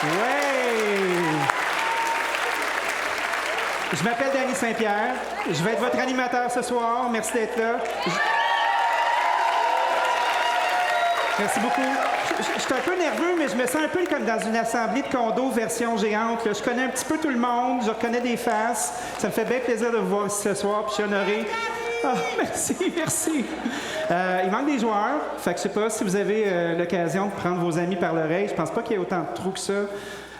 Ouais! Je m'appelle Danny Saint-Pierre. Je vais être votre animateur ce soir. Merci d'être là. Merci beaucoup. Je suis un peu nerveux, mais je me sens un peu comme dans une assemblée de condos version géante. Là. Je connais un petit peu tout le monde, je reconnais des faces. Ça me fait bien plaisir de vous voir ici ce soir, puis je suis honoré. Ah, merci. Il manque des joueurs, fait que je sais pas si vous avez l'occasion de prendre vos amis par l'oreille. Je pense pas qu'il y ait autant de trous que ça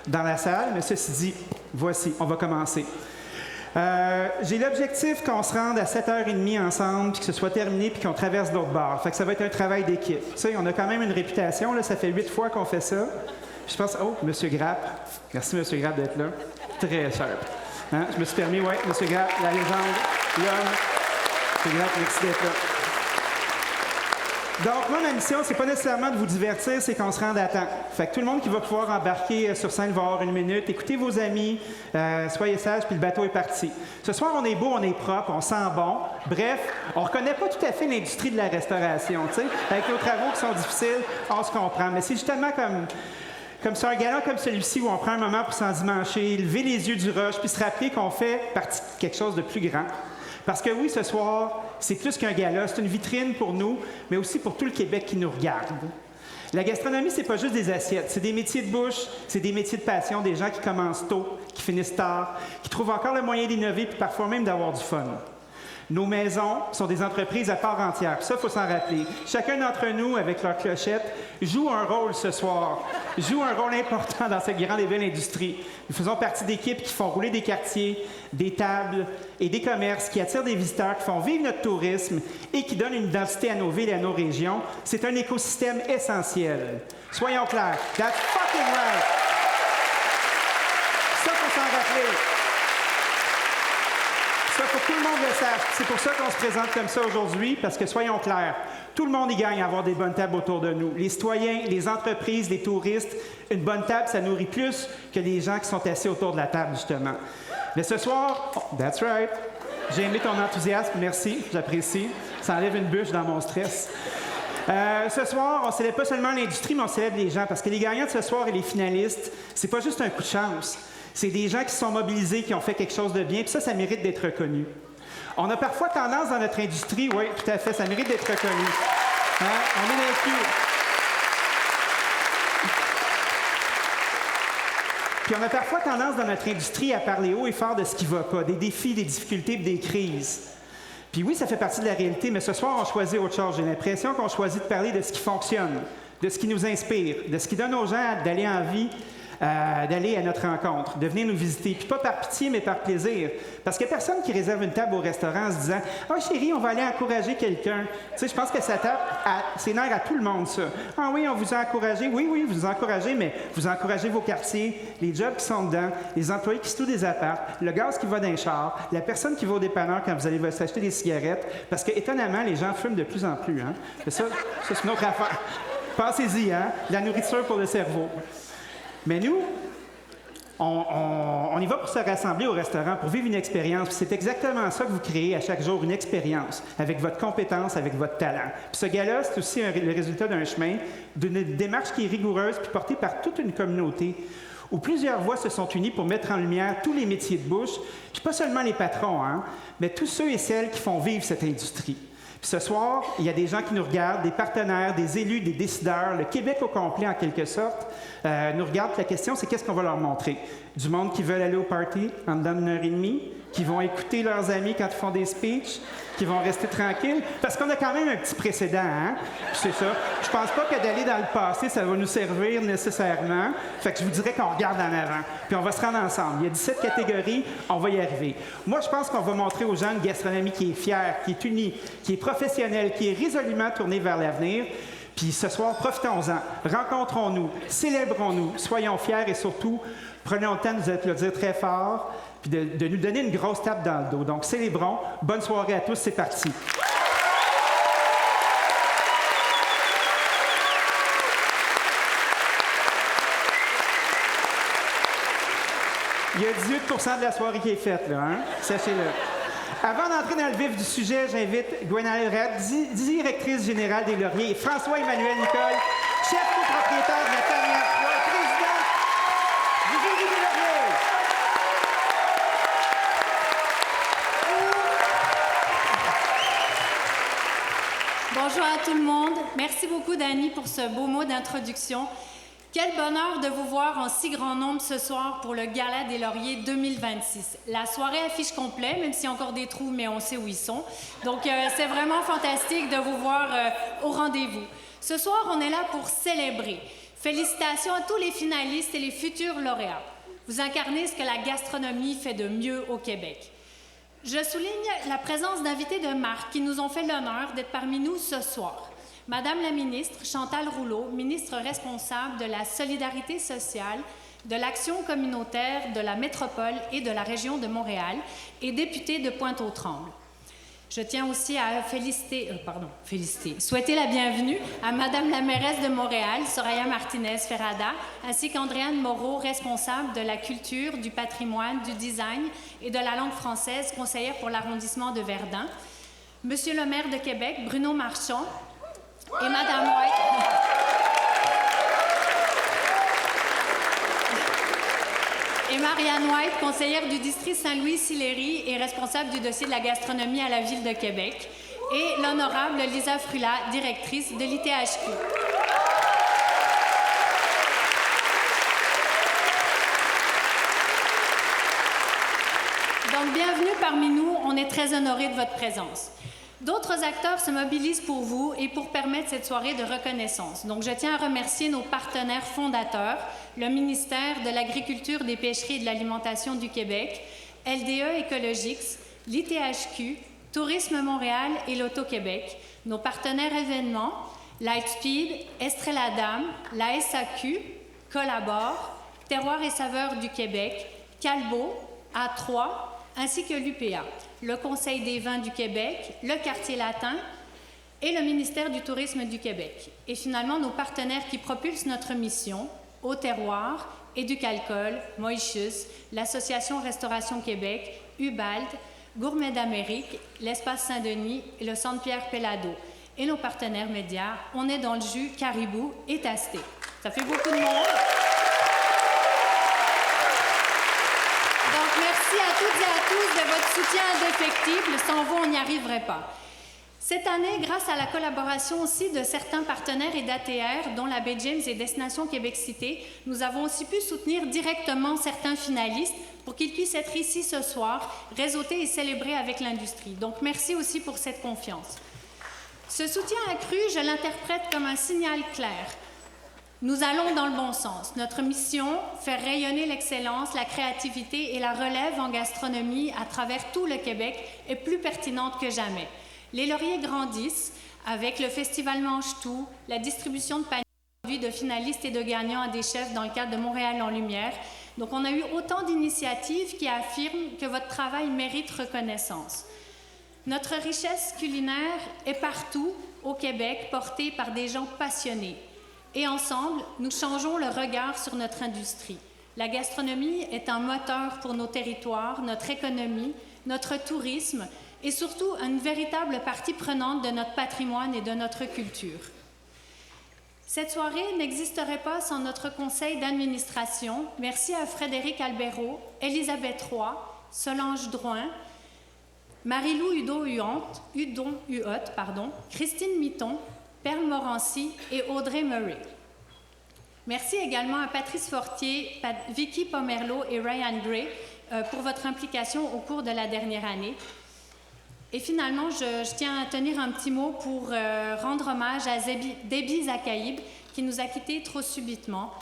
dans la salle, mais ceci dit, voici, on va commencer. J'ai l'objectif qu'on se rende à 7h30 ensemble, puis que ce soit terminé, puis qu'on traverse d'autres bars. Fait que ça va être un travail d'équipe. Tu sais, on a quand même une réputation, là, ça fait 8 fois qu'on fait ça. Je pense, oh, M. Grapp. Merci, M. Grapp, d'être là. Très sharp. Hein? Je me suis permis, oui, M. Grapp, la légende, l'homme. M. Grapp, merci d'être là. Donc, moi, ma mission, c'est pas nécessairement de vous divertir, c'est qu'on se rende à temps. Fait que tout le monde qui va pouvoir embarquer sur scène va avoir une minute. Écoutez vos amis, soyez sages, puis le bateau est parti. Ce soir, on est beau, on est propre, on sent bon. Bref, on reconnaît pas tout à fait l'industrie de la restauration, tu sais. Avec nos travaux qui sont difficiles, on se comprend. Mais c'est justement comme sur un gala comme celui-ci où on prend un moment pour s'endimancher, lever les yeux du rush, puis se rappeler qu'on fait partie de quelque chose de plus grand. Parce que oui, ce soir, c'est plus qu'un gala, c'est une vitrine pour nous, mais aussi pour tout le Québec qui nous regarde. La gastronomie, c'est pas juste des assiettes, c'est des métiers de bouche, c'est des métiers de passion, des gens qui commencent tôt, qui finissent tard, qui trouvent encore le moyen d'innover, puis parfois même d'avoir du fun. Nos maisons sont des entreprises à part entière. Ça, il faut s'en rappeler. Chacun d'entre nous, avec leur clochette, joue un rôle ce soir. Joue un rôle important dans cette grande et belle industrie. Nous faisons partie d'équipes qui font rouler des quartiers, des tables et des commerces, qui attirent des visiteurs, qui font vivre notre tourisme et qui donnent une identité à nos villes et à nos régions. C'est un écosystème essentiel. Soyons clairs. That's fucking right. Ça, il faut s'en rappeler. Ça, il faut que tout le monde le sache. C'est pour ça qu'on se présente comme ça aujourd'hui, parce que soyons clairs, tout le monde y gagne à avoir des bonnes tables autour de nous. Les citoyens, les entreprises, les touristes, une bonne table, ça nourrit plus que les gens qui sont assis autour de la table, justement. Mais ce soir, that's right, j'ai aimé ton enthousiasme, merci, j'apprécie. Ça enlève une bûche dans mon stress. Ce soir, on ne célèbre pas seulement l'industrie, mais on célèbre les gens, parce que les gagnants de ce soir et les finalistes, c'est pas juste un coup de chance. C'est des gens qui se sont mobilisés, qui ont fait quelque chose de bien, puis ça mérite d'être reconnu. On a parfois tendance dans notre industrie, oui, tout à fait, ça mérite d'être reconnu. Hein? On est dans le cul. Puis on a parfois tendance dans notre industrie à parler haut et fort de ce qui ne va pas, des défis, des difficultés, des crises. Puis oui, ça fait partie de la réalité, mais ce soir, on choisit autre chose. J'ai l'impression qu'on choisit de parler de ce qui fonctionne, de ce qui nous inspire, de ce qui donne aux gens d'aller en vie, d'aller à notre rencontre, de venir nous visiter. Puis pas par pitié, mais par plaisir. Parce qu'il n'y a personne qui réserve une table au restaurant en se disant « Ah, chérie, on va aller encourager quelqu'un. » Tu sais, je pense que ça tape, c'est nerf à tout le monde, ça. « Ah oui, on vous a encouragé. » Oui, vous encouragez, mais vous encouragez vos quartiers, les jobs qui sont dedans, les employés qui se louent des apparts, le gaz qui va dans les chars, la personne qui va au dépanneur quand vous allez vous acheter des cigarettes. Parce que, étonnamment, les gens fument de plus en plus. Hein? Ça, c'est une autre affaire. Pensez-y, hein? La nourriture pour le cerveau. Mais nous, on y va pour se rassembler au restaurant, pour vivre une expérience. Puis c'est exactement ça que vous créez à chaque jour, une expérience, avec votre compétence, avec votre talent. Puis ce gala, c'est aussi le résultat d'un chemin, d'une démarche qui est rigoureuse, puis portée par toute une communauté, où plusieurs voix se sont unies pour mettre en lumière tous les métiers de bouche, puis pas seulement les patrons, hein, mais tous ceux et celles qui font vivre cette industrie. Puis ce soir, il y a des gens qui nous regardent, des partenaires, des élus, des décideurs, le Québec au complet en quelque sorte, nous regardent. La question, c'est qu'est-ce qu'on va leur montrer? Du monde qui veulent aller au party en dedans d'une heure et demie, qui vont écouter leurs amis quand ils font des speeches, qui vont rester tranquilles, parce qu'on a quand même un petit précédent, hein? Puis c'est ça. Je pense pas que d'aller dans le passé, ça va nous servir nécessairement. Fait que je vous dirais qu'on regarde en avant, puis on va se rendre ensemble. Il y a 17 catégories, on va y arriver. Moi, je pense qu'on va montrer aux gens une gastronomie qui est fière, qui est unie, qui est professionnelle, qui est résolument tournée vers l'avenir. Puis ce soir, profitons-en, rencontrons-nous, célébrons-nous, soyons fiers et surtout, prenons le temps de nous applaudir très fort, puis de nous donner une grosse tape dans le dos. Donc, célébrons. Bonne soirée à tous, c'est parti. Il y a 18% de la soirée qui est faite, là, hein? Sachez-le. Avant d'entrer dans le vif du sujet, j'invite Gwenaëlle Rapp, directrice générale des Lauriers, et François-Emmanuel Nicole, chef copropriétaire de la Carrière 3, président Bonjour à tout le monde. Merci beaucoup, Dani, pour ce beau mot d'introduction. Quel bonheur de vous voir en si grand nombre ce soir pour le Gala des Lauriers 2026. La soirée affiche complet, même s'il y a encore des trous, mais on sait où ils sont. Donc, c'est vraiment fantastique de vous voir au rendez-vous. Ce soir, on est là pour célébrer. Félicitations à tous les finalistes et les futurs lauréats. Vous incarnez ce que la gastronomie fait de mieux au Québec. Je souligne la présence d'invités de marque qui nous ont fait l'honneur d'être parmi nous ce soir. Madame la ministre Chantal Rouleau, ministre responsable de la solidarité sociale, de l'action communautaire de la métropole et de la région de Montréal et députée de Pointe-aux-Trembles. Je tiens aussi à souhaiter la bienvenue à Madame la mairesse de Montréal, Soraya Martinez-Ferrada, ainsi qu'Andréane Moreau, responsable de la culture, du patrimoine, du design et de la langue française, conseillère pour l'arrondissement de Verdun. Monsieur le maire de Québec, Bruno Marchand, et Madame White. Et Marianne White, conseillère du district Saint-Louis-Sillery et responsable du dossier de la gastronomie à la Ville de Québec. Et l'honorable Lisa Frula, directrice de l'ITHQ. Donc, bienvenue parmi nous. On est très honorés de votre présence. D'autres acteurs se mobilisent pour vous et pour permettre cette soirée de reconnaissance. Donc, je tiens à remercier nos partenaires fondateurs, le ministère de l'Agriculture, des Pêcheries et de l'Alimentation du Québec, LDE Ecologix, l'ITHQ, Tourisme Montréal et l'Auto-Québec, nos partenaires événements, Lightspeed, Estrella Dame, la SAQ, Collabore, Terroir et Saveurs du Québec, Calbo, A3, ainsi que l'UPA, le Conseil des vins du Québec, le Quartier latin et le ministère du Tourisme du Québec. Et finalement, nos partenaires qui propulsent notre mission, Au Terroir, Éducalcool, Moïchus, l'Association Restauration Québec, Ubald, Gourmet d'Amérique, l'Espace Saint-Denis et le Centre Pierre Pellado. Et nos partenaires médias, On est dans le jus, Caribou et Tasté. Ça fait beaucoup de monde. Merci à toutes et à tous de votre soutien indéfectible. Sans vous, on n'y arriverait pas. Cette année, grâce à la collaboration aussi de certains partenaires et d'ATR, dont la Baie James et Destination Québec Cité, nous avons aussi pu soutenir directement certains finalistes pour qu'ils puissent être ici ce soir, réseautés et célébrer avec l'industrie. Donc, merci aussi pour cette confiance. Ce soutien accru, je l'interprète comme un signal clair. Nous allons dans le bon sens. Notre mission, faire rayonner l'excellence, la créativité et la relève en gastronomie à travers tout le Québec, est plus pertinente que jamais. Les lauriers grandissent avec le Festival Mange-Tout, la distribution de paniers de finalistes et de gagnants à des chefs dans le cadre de Montréal en Lumière. Donc, on a eu autant d'initiatives qui affirment que votre travail mérite reconnaissance. Notre richesse culinaire est partout au Québec, portée par des gens passionnés. Et ensemble, nous changeons le regard sur notre industrie. La gastronomie est un moteur pour nos territoires, notre économie, notre tourisme et surtout une véritable partie prenante de notre patrimoine et de notre culture. Cette soirée n'existerait pas sans notre conseil d'administration. Merci à Frédéric Albérault, Elisabeth Roy, Solange Drouin, Marie-Lou Hudon-Huot, Christine Mitton, Perle Morancy et Audrey Murray. Merci également à Patrice Fortier, Vicky Pomerleau et Ryan Gray pour votre implication au cours de la dernière année. Et finalement, je tiens à tenir un petit mot pour rendre hommage à Déby Zakaïb, qui nous a quittés trop subitement.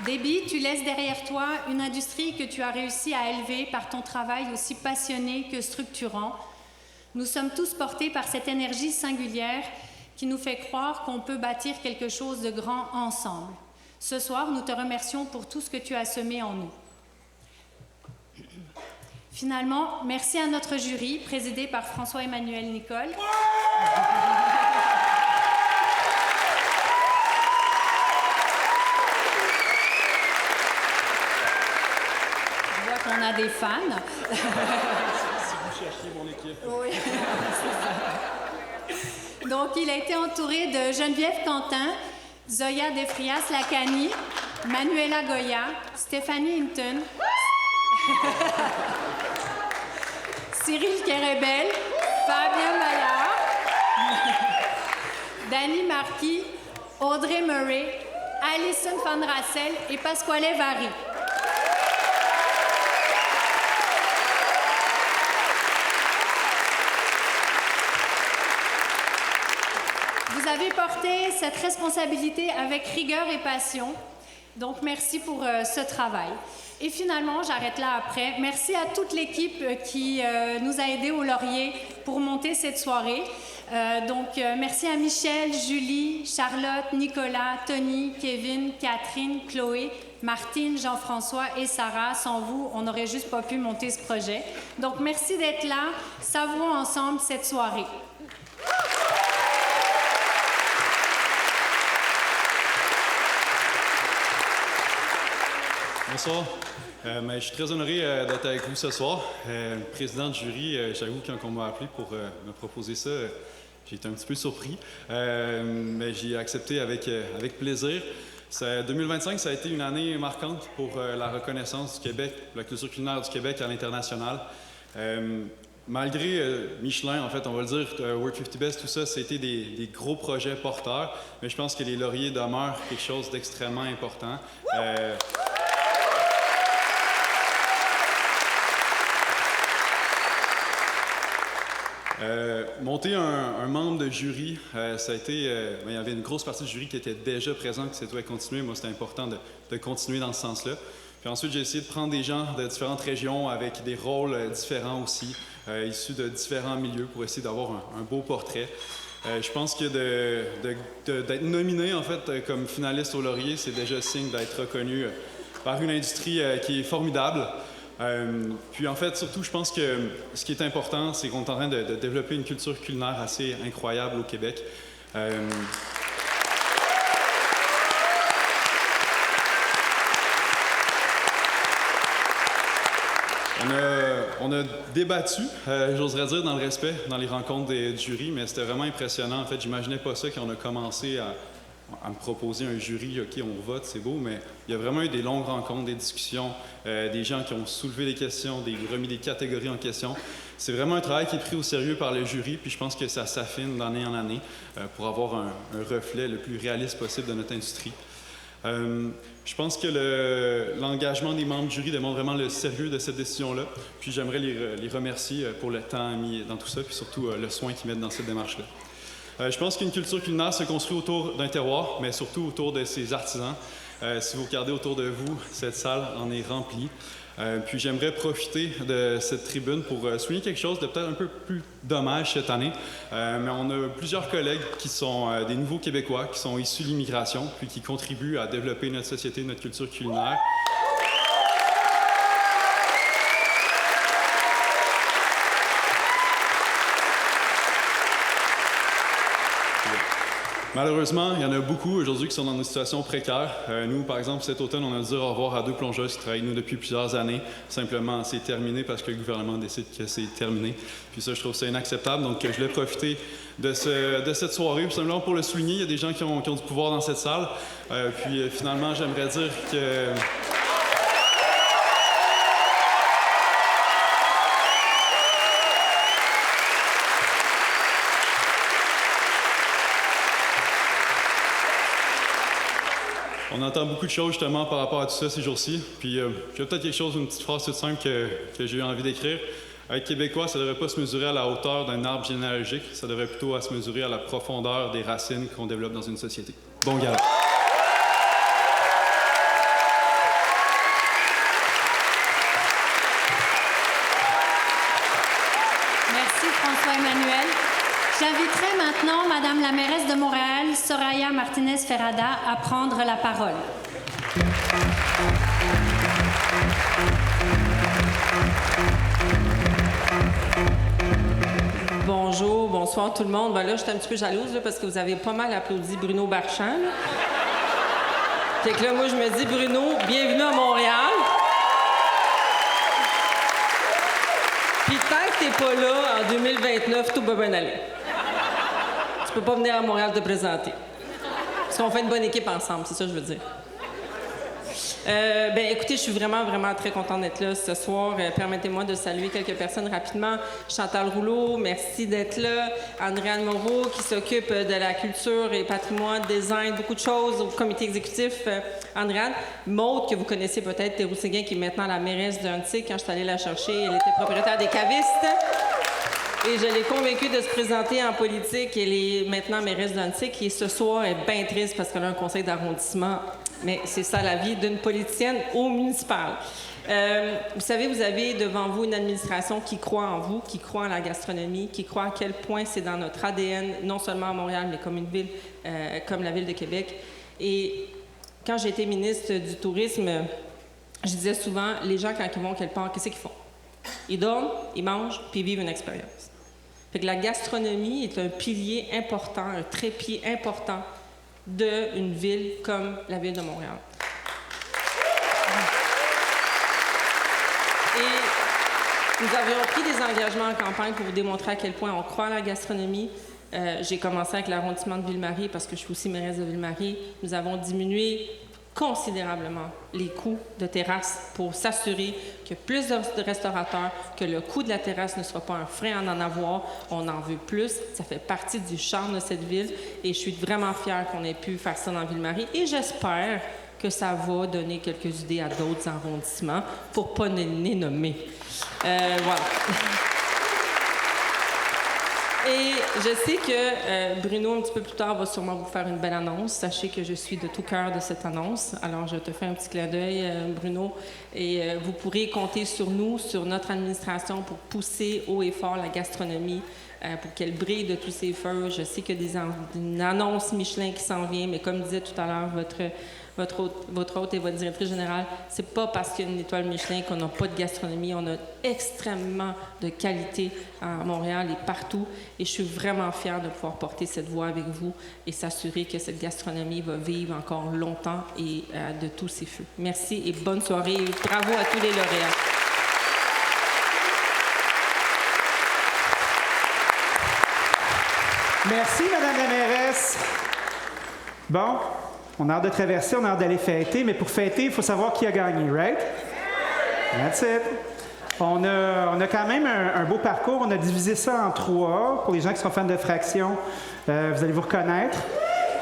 Déby, tu laisses derrière toi une industrie que tu as réussi à élever par ton travail aussi passionné que structurant. Nous sommes tous portés par cette énergie singulière qui nous fait croire qu'on peut bâtir quelque chose de grand ensemble. Ce soir, nous te remercions pour tout ce que tu as semé en nous. Finalement, merci à notre jury, présidé par François-Emmanuel Nicole. On a des fans. Si vous cherchiez mon équipe. Oui, c'est ça. Donc, il a été entouré de Geneviève Quentin, Zoya Defrias-Lacani, Manuela Goya, Stéphanie Hinton, Cyril Kerebel, Fabien Maillard, Dani Marquis, Audrey Murray, Alison Van Rassel et Pasquale Vari. Vous avez porté cette responsabilité avec rigueur et passion. Donc, merci pour ce travail. Et finalement, j'arrête là après. Merci à toute l'équipe qui nous a aidés au Laurier pour monter cette soirée. Merci à Michel, Julie, Charlotte, Nicolas, Tony, Kevin, Catherine, Chloé, Martine, Jean-François et Sarah. Sans vous, on n'aurait juste pas pu monter ce projet. Donc, merci d'être là. Savourons ensemble cette soirée. Bonsoir. Je suis très honoré d'être avec vous ce soir. Président de jury, j'avoue, quand on m'a appelé pour me proposer ça, j'ai été un petit peu surpris, mais j'ai accepté avec plaisir. 2025, ça a été une année marquante pour la reconnaissance du Québec, la culture culinaire du Québec à l'international. Malgré Michelin, en fait, on va le dire, World 50 Best, tout ça, c'était des gros projets porteurs, mais je pense que les lauriers demeurent quelque chose d'extrêmement important. Monter un membre de jury, ça a été... il y avait une grosse partie du jury qui était déjà présent, qui souhaitait continuer. Moi, c'était important de continuer dans ce sens-là. Puis ensuite, j'ai essayé de prendre des gens de différentes régions avec des rôles différents aussi, issus de différents milieux pour essayer d'avoir un beau portrait. Je pense que d'être nominé, en fait, comme finaliste au Laurier, c'est déjà signe d'être reconnu par une industrie qui est formidable. Puis en fait, surtout, je pense que ce qui est important, c'est qu'on est en train de développer une culture culinaire assez incroyable au Québec. On a débattu, j'oserais dire, dans le respect, dans les rencontres du jury, mais c'était vraiment impressionnant. En fait, j'imaginais pas ça quand on a commencé à me proposer un jury. OK, on vote, c'est beau, mais il y a vraiment eu des longues rencontres, des discussions, des gens qui ont soulevé des questions, remis des catégories en question. C'est vraiment un travail qui est pris au sérieux par le jury, puis je pense que ça s'affine d'année en année pour avoir un reflet le plus réaliste possible de notre industrie. Je pense que l'engagement des membres du jury démontre vraiment le sérieux de cette décision-là. Puis j'aimerais les remercier pour le temps mis dans tout ça, puis surtout le soin qu'ils mettent dans cette démarche-là. Je pense qu'une culture culinaire se construit autour d'un terroir, mais surtout autour de ses artisans. Si vous regardez autour de vous, cette salle en est remplie. Puis j'aimerais profiter de cette tribune pour souligner quelque chose de peut-être un peu plus dommage cette année. Mais on a plusieurs collègues qui sont des nouveaux Québécois, qui sont issus de l'immigration, puis qui contribuent à développer notre société, notre culture culinaire. Malheureusement, il y en a beaucoup aujourd'hui qui sont dans une situation précaire. Nous, par exemple, cet automne, on a dû dire au revoir à 2 plongeuses qui travaillent avec nous depuis plusieurs années. Simplement, c'est terminé parce que le gouvernement décide que c'est terminé. Puis ça, je trouve ça inacceptable. Donc, je voulais profiter de cette soirée, simplement pour le souligner. Il y a des gens qui ont du pouvoir dans cette salle. Puis finalement, j'aimerais dire que... On entend beaucoup de choses justement par rapport à tout ça ces jours-ci. Puis j'ai peut-être quelque chose, une petite phrase toute simple que j'ai eu envie d'écrire. Être québécois, ça ne devrait pas se mesurer à la hauteur d'un arbre généalogique, ça devrait plutôt à se mesurer à la profondeur des racines qu'on développe dans une société. Bon gala. Merci François-Emmanuel. J'inviterai maintenant Madame la mairesse de Montréal, Soraya Martinez-Ferrada, à prendre la parole. Bonjour, bonsoir tout le monde. Ben là, je suis un petit peu jalouse là, parce que vous avez pas mal applaudi Bruno Marchand. Là. Fait que là, moi, je me dis, Bruno, bienvenue à Montréal. Puis tant que t'es pas là, en 2029, tout va bien aller. Tu peux pas venir à Montréal te présenter. Parce Parce qu'on fait une bonne équipe ensemble, c'est ça que je veux dire. Écoutez, je suis vraiment, vraiment très contente d'être là ce soir. Permettez-moi de saluer quelques personnes rapidement. Chantal Rouleau, merci d'être là. Andréane Moreau, qui s'occupe de la culture et patrimoine, design, beaucoup de choses au comité exécutif. Andréane. Maude, que vous connaissez peut-être, Théroux-Séguin, qui est maintenant la mairesse d'Antique. Quand je suis allée la chercher, elle était propriétaire des cavistes. Et je l'ai convaincue de se présenter en politique. Elle est maintenant mairesse d'Antique. Et ce soir, elle est bien triste parce qu'elle a un conseil d'arrondissement. Mais c'est ça la vie d'une politicienne au municipal. Vous savez, vous avez devant vous une administration qui croit en vous, qui croit en la gastronomie, qui croit à quel point c'est dans notre ADN, non seulement à Montréal, mais comme une ville, comme la ville de Québec. Et quand j'ai été ministre du Tourisme, je disais souvent, les gens, quand ils vont quelque part, qu'est-ce qu'ils font? Ils dorment, ils mangent, puis ils vivent une expérience. Fait que la gastronomie est un pilier important, un trépied important d'une ville comme la ville de Montréal. Et nous avions pris des engagements en campagne pour vous démontrer à quel point on croit à la gastronomie. J'ai commencé avec l'arrondissement de Ville-Marie parce que je suis aussi mairesse de Ville-Marie. Nous avons diminué considérablement les coûts de terrasse pour s'assurer qu'il y a plus de restaurateurs, que le coût de la terrasse ne soit pas un frein à en avoir. On en veut plus. Ça fait partie du charme de cette ville et je suis vraiment fière qu'on ait pu faire ça dans Ville-Marie. Et j'espère que ça va donner quelques idées à d'autres arrondissements pour pas les nommer. Voilà. Et je sais que Bruno, un petit peu plus tard, va sûrement vous faire une belle annonce. Sachez que je suis de tout cœur de cette annonce. Alors, je te fais un petit clin d'œil, Bruno. Et vous pourrez compter sur nous, sur notre administration, pour pousser haut et fort la gastronomie, pour qu'elle brille de tous ses feux. Je sais qu'il y a une annonce Michelin qui s'en vient, mais comme disait tout à l'heure votre hôte et votre directrice générale, c'est pas parce qu'il y a une étoile Michelin qu'on n'a pas de gastronomie. On a extrêmement de qualité à Montréal et partout. Et je suis vraiment fière de pouvoir porter cette voix avec vous et s'assurer que cette gastronomie va vivre encore longtemps et de tous ses feux. Merci et bonne soirée. Et bravo à tous les lauréats. Merci, Madame la mairesse. Bon, on a hâte de traverser, on a hâte d'aller fêter, mais pour fêter, il faut savoir qui a gagné, right? That's it. On a quand même un beau parcours. On a divisé ça en 3. Pour les gens qui sont fans de fractions, vous allez vous reconnaître.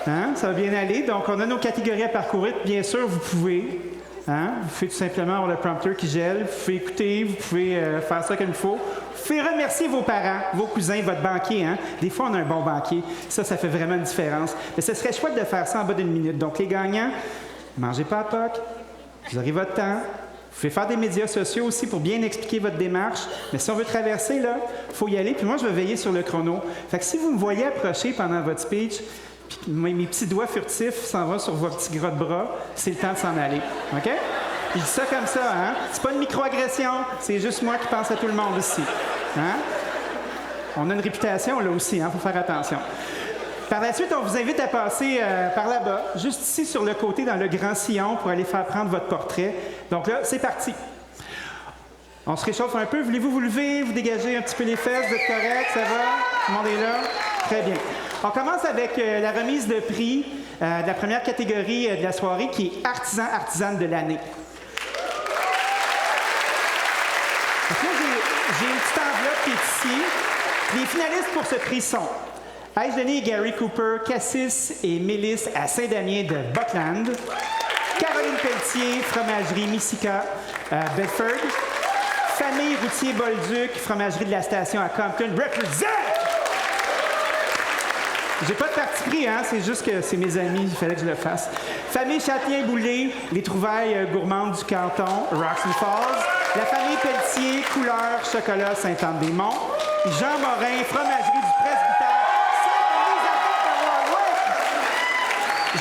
Hein? Ça va bien aller. Donc, on a nos catégories à parcourir. Bien sûr, vous pouvez. Hein? Vous pouvez tout simplement avoir le prompteur qui gèle. Vous pouvez écouter. Vous pouvez faire ça comme il faut. Vous pouvez remercier vos parents, vos cousins, votre banquier. Hein? Des fois, on a un bon banquier. Ça fait vraiment une différence. Mais ce serait chouette de faire ça en bas d'une minute. Donc, les gagnants, mangez pas à POC. Vous aurez votre temps. Vous pouvez faire des médias sociaux aussi pour bien expliquer votre démarche. Mais si on veut traverser, là, il faut y aller. Puis moi, je vais veiller sur le chrono. Fait que si vous me voyez approcher pendant votre speech, puis mes petits doigts furtifs s'en vont sur vos petits gros de bras, c'est le temps de s'en aller. OK? Je dis ça comme ça, hein? C'est pas une microagression, c'est juste moi qui pense à tout le monde ici. Hein? On a une réputation, là aussi, hein? Faut faire attention. Par la suite, on vous invite à passer par là-bas, juste ici sur le côté, dans le grand sillon, pour aller faire prendre votre portrait. Donc là, c'est parti. On se réchauffe un peu. Voulez-vous vous lever, vous dégager un petit peu les fesses? Vous êtes correct? Ça va? Tout le monde est là? Très bien. On commence avec la remise de prix de la première catégorie de la soirée, qui est artisan-artisane de l'année. Donc là, j'ai une petite enveloppe qui est ici. Les finalistes pour ce prix sont Aïe Denis et Gary Cooper, Cassis et Mélisse à Saint-Damien de Buckland, Caroline Pelletier, Fromagerie Missika, Bedford, Famille Routier-Bolduc, Fromagerie de la Station à Compton, represent! J'ai pas de parti pris, hein? C'est juste que c'est mes amis, il fallait que je le fasse. Famille Châtelain-Boulay, les trouvailles gourmandes du canton, Roxy Falls, la famille Pelletier, Couleur, Chocolat, Sainte-Anne-des-Monts, Jean Morin, Fromagerie du Presbytère,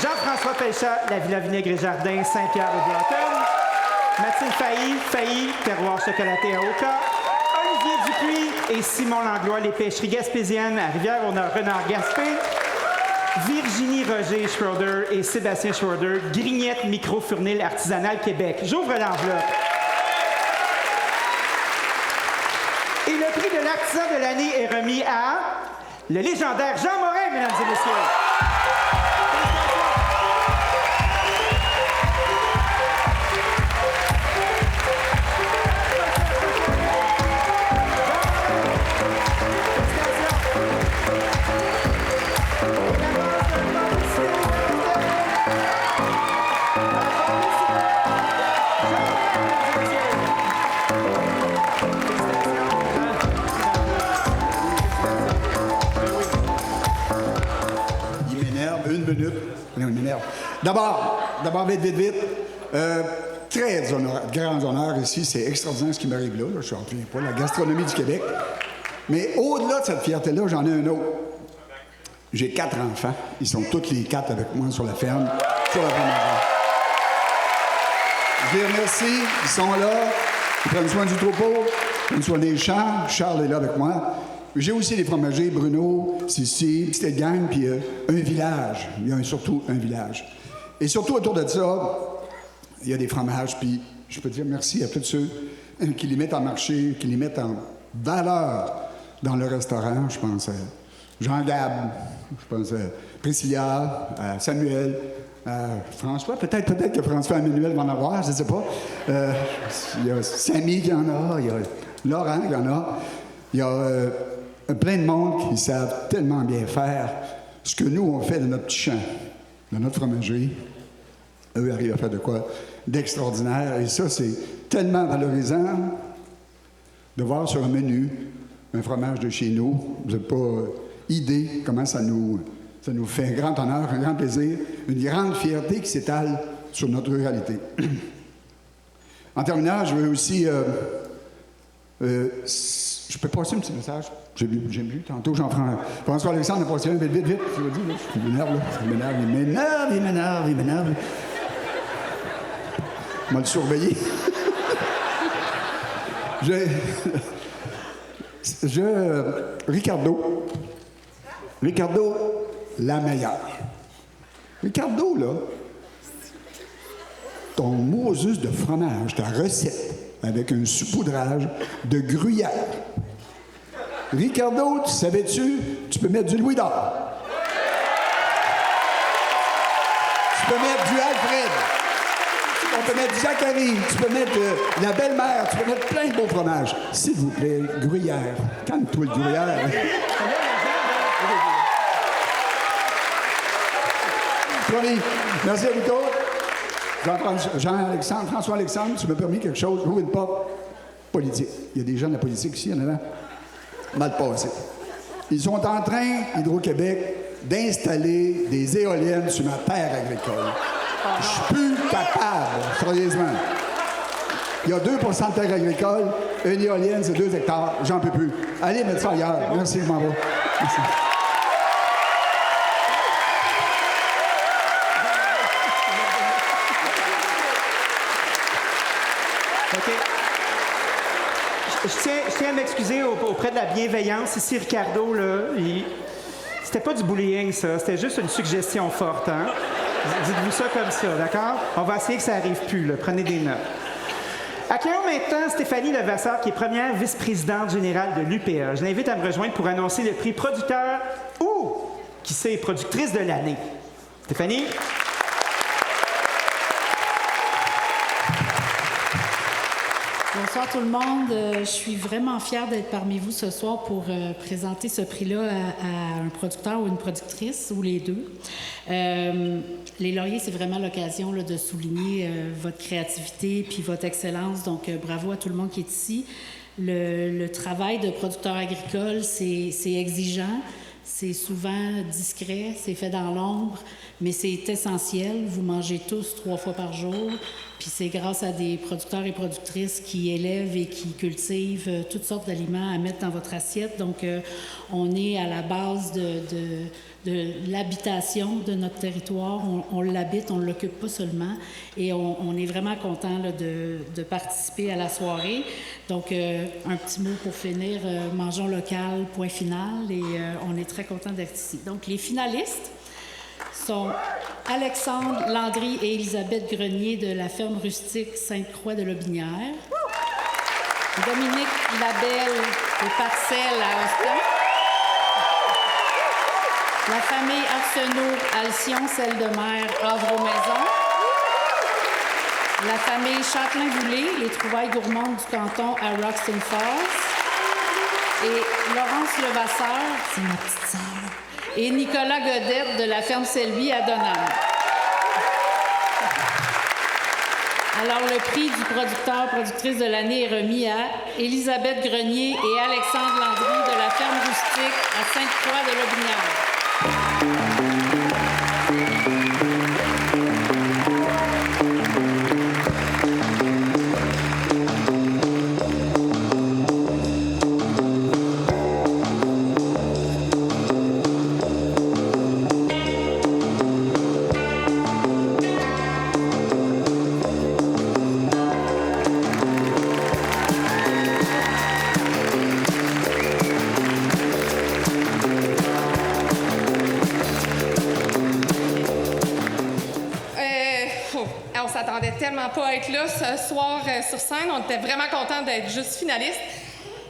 Jean-François Péchat, la Villa Vinaigre et Jardin, Saint-Pierre de Blanton, Mathilde Failly, Terroir Chocolaté à Oka, Olivier Dupuis et Simon Langlois, les pêcheries gaspésiennes à Rivière-au-Nord-Renard-Gaspé, Virginie Roger Schroeder et Sébastien Schroeder, Grignette Micro-Fournil Artisanal Québec. J'ouvre l'enveloppe. Et le prix de l'artisan de l'année est remis à le légendaire Jean Morin, mesdames et messieurs. m'énerve. D'abord, vite. Très grand honneur ici. C'est extraordinaire ce qui m'arrive là. Je suis en plein pas. La gastronomie du Québec. Mais au-delà de cette fierté-là, j'en ai un autre. J'ai 4 enfants. Ils sont tous les 4 avec moi sur la ferme. Sur la ferme. Je les remercie. Ils sont là. Ils prennent soin du troupeau. Ils prennent soin des champs. Charles est là avec moi. J'ai aussi des fromagers, Bruno, Sissi, petite gang, puis un village. Il y a surtout un village. Et surtout, autour de ça, il y a des fromages, puis je peux dire merci à tous ceux qui les mettent en marché, qui les mettent en valeur dans le restaurant. Je pense à Jean-Gab, je pense à Priscilla, à Samuel, à François. Peut-être que François-Emmanuel va en avoir, je ne sais pas. Il y a Samy qui en a, il y a Laurent qui en a. Il y a plein de monde qui savent tellement bien faire ce que nous, on fait de notre petit champ, de notre fromagerie. Eux arrivent à faire de quoi d'extraordinaire. Et ça, c'est tellement valorisant de voir sur un menu un fromage de chez nous. Vous n'avez pas idée comment ça nous fait un grand honneur, un grand plaisir, une grande fierté qui s'étale sur notre ruralité. En terminant, je veux aussi... je peux passer un petit message? J'ai vu tantôt Jean-François Alexandre a passé un vite. Je vous dis, là, il m'énerve. On va le surveiller. Ricardo, la meilleure. Ricardo, là, ton Moses de fromage, ta recette, avec un saupoudrage de gruyère. Ricardo, tu savais-tu, tu peux mettre du Louis d'or. Tu peux mettre du Alfred. On peut mettre du Zachary. Tu peux mettre la belle-mère. Tu peux mettre plein de beaux fromages. S'il vous plaît, gruyère. Calme-toi le gruyère. Promis. Merci à vous tous. François-Alexandre, tu m'as permis quelque chose. J'ouvre une porte politique. Il y a des gens de la politique ici, en avant. Mal passé. Ils sont en train, Hydro-Québec, d'installer des éoliennes sur ma terre agricole. Je suis plus capable, sérieusement. Il y a 2 % de terre agricole, une éolienne, c'est 2 hectares. J'en peux plus. Allez mettre ça ailleurs. Merci, je m'en vais. Merci. OK. Je tiens à m'excuser auprès de la bienveillance. Ici, Ricardo, là, c'était pas du bullying, ça. C'était juste une suggestion forte, hein? Dites-vous ça comme ça, d'accord? On va essayer que ça n'arrive plus, là. Prenez des notes. Accueillons maintenant Stéphanie Levasseur, qui est première vice-présidente générale de l'UPA. Je l'invite à me rejoindre pour annoncer le prix producteur ou, qui sait, productrice de l'année. Stéphanie? Bonsoir tout le monde. Je suis vraiment fière d'être parmi vous ce soir pour présenter ce prix-là à un producteur ou une productrice, ou les deux. Les lauriers, c'est vraiment l'occasion là, de souligner votre créativité puis votre excellence. Donc, bravo à tout le monde qui est ici. Le travail de producteur agricole, c'est exigeant. C'est souvent discret, c'est fait dans l'ombre, mais c'est essentiel. Vous mangez tous 3 fois par jour, puis c'est grâce à des producteurs et productrices qui élèvent et qui cultivent toutes sortes d'aliments à mettre dans votre assiette. Donc, on est à la base de l'habitation de notre territoire. On l'habite, on ne l'occupe pas seulement. Et on est vraiment content là, de participer à la soirée. Donc, un petit mot pour finir. Mangeons local, point final. Et on est très content d'être ici. Donc, les finalistes sont Alexandre Landry et Élisabeth Grenier de la ferme rustique Sainte-Croix de Lobinière. Dominique Labelle des Parcelles à Austin. La famille Arsenault, Alcyon, celle de Mer, Havre-aux-Maisons. La famille Châtelain-Boulay, les trouvailles gourmandes du canton à Roxton Falls. Et Laurence Levasseur, c'est ma petite sœur. Et Nicolas Godette de la ferme Selby à Donham. Alors, le prix du producteur-productrice de l'année est remis à Élisabeth Grenier et Alexandre Landry de la ferme rustique à Sainte-Croix de Lobinière. tellement pas être là ce soir sur scène. On était vraiment contents d'être juste finalistes.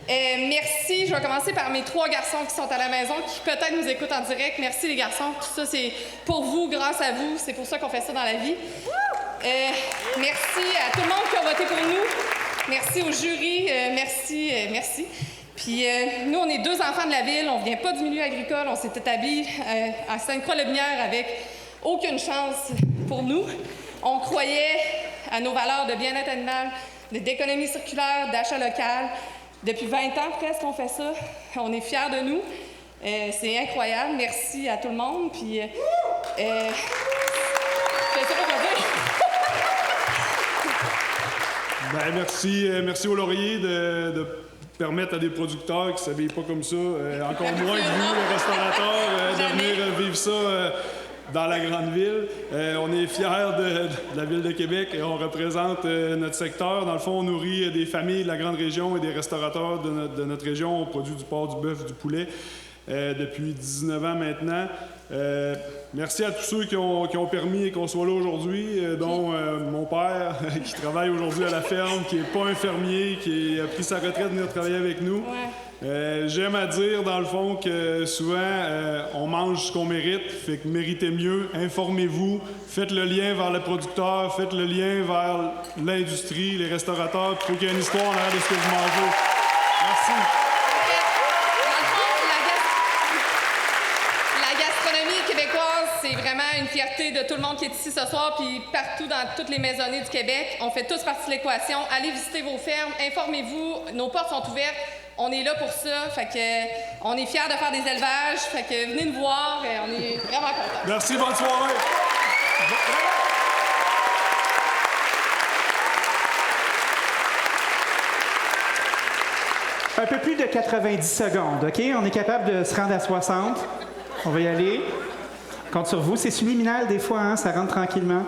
Merci. Je vais commencer par mes 3 garçons qui sont à la maison, qui peut-être nous écoutent en direct. Merci les garçons. Tout ça, c'est pour vous, grâce à vous. C'est pour ça qu'on fait ça dans la vie. Merci à tout le monde qui a voté pour nous. Merci au jury. Merci. Puis nous, on est 2 enfants de la ville. On vient pas du milieu agricole. On s'est établis à Sainte-Croix-le-Binière avec aucune chance pour nous. On croyait à nos valeurs de bien-être animal, d'économie circulaire, d'achat local. Depuis 20 ans presque, on fait ça. On est fiers de nous. C'est incroyable. Merci à tout le monde. Puis, je sais pas quoi dire. Merci au Laurier de permettre à des producteurs qui ne s'habillent pas comme ça, encore moins que vous, les restaurateurs, de venir vivre ça dans la grande ville. On est fiers de la ville de Québec et on représente notre secteur. Dans le fond, on nourrit des familles de la grande région et des restaurateurs de notre région. On produit du porc, du bœuf, du poulet depuis 19 ans maintenant. Merci à tous ceux qui ont permis qu'on soit là aujourd'hui, dont mon père qui travaille aujourd'hui à la ferme, qui n'est pas un fermier, qui a pris sa retraite de venir travailler avec nous. Ouais. J'aime à dire, dans le fond, que souvent, on mange ce qu'on mérite, fait que méritez mieux, informez-vous, faites le lien vers le producteur, faites le lien vers l'industrie, les restaurateurs, il faut qu'il y ait une histoire en arrière de ce que vous mangez. Merci. C'est vraiment une fierté de tout le monde qui est ici ce soir, puis partout dans toutes les maisonnées du Québec. On fait tous partie de l'équation. Allez visiter vos fermes, informez-vous. Nos portes sont ouvertes. On est là pour ça. Fait que on est fiers de faire des élevages. Fait que venez nous voir. On est vraiment contents. Merci, bonne soirée. Un peu plus de 90 secondes, OK? On est capable de se rendre à 60. On va y aller. Compte sur vous. C'est subliminal des fois, hein? Ça rentre tranquillement.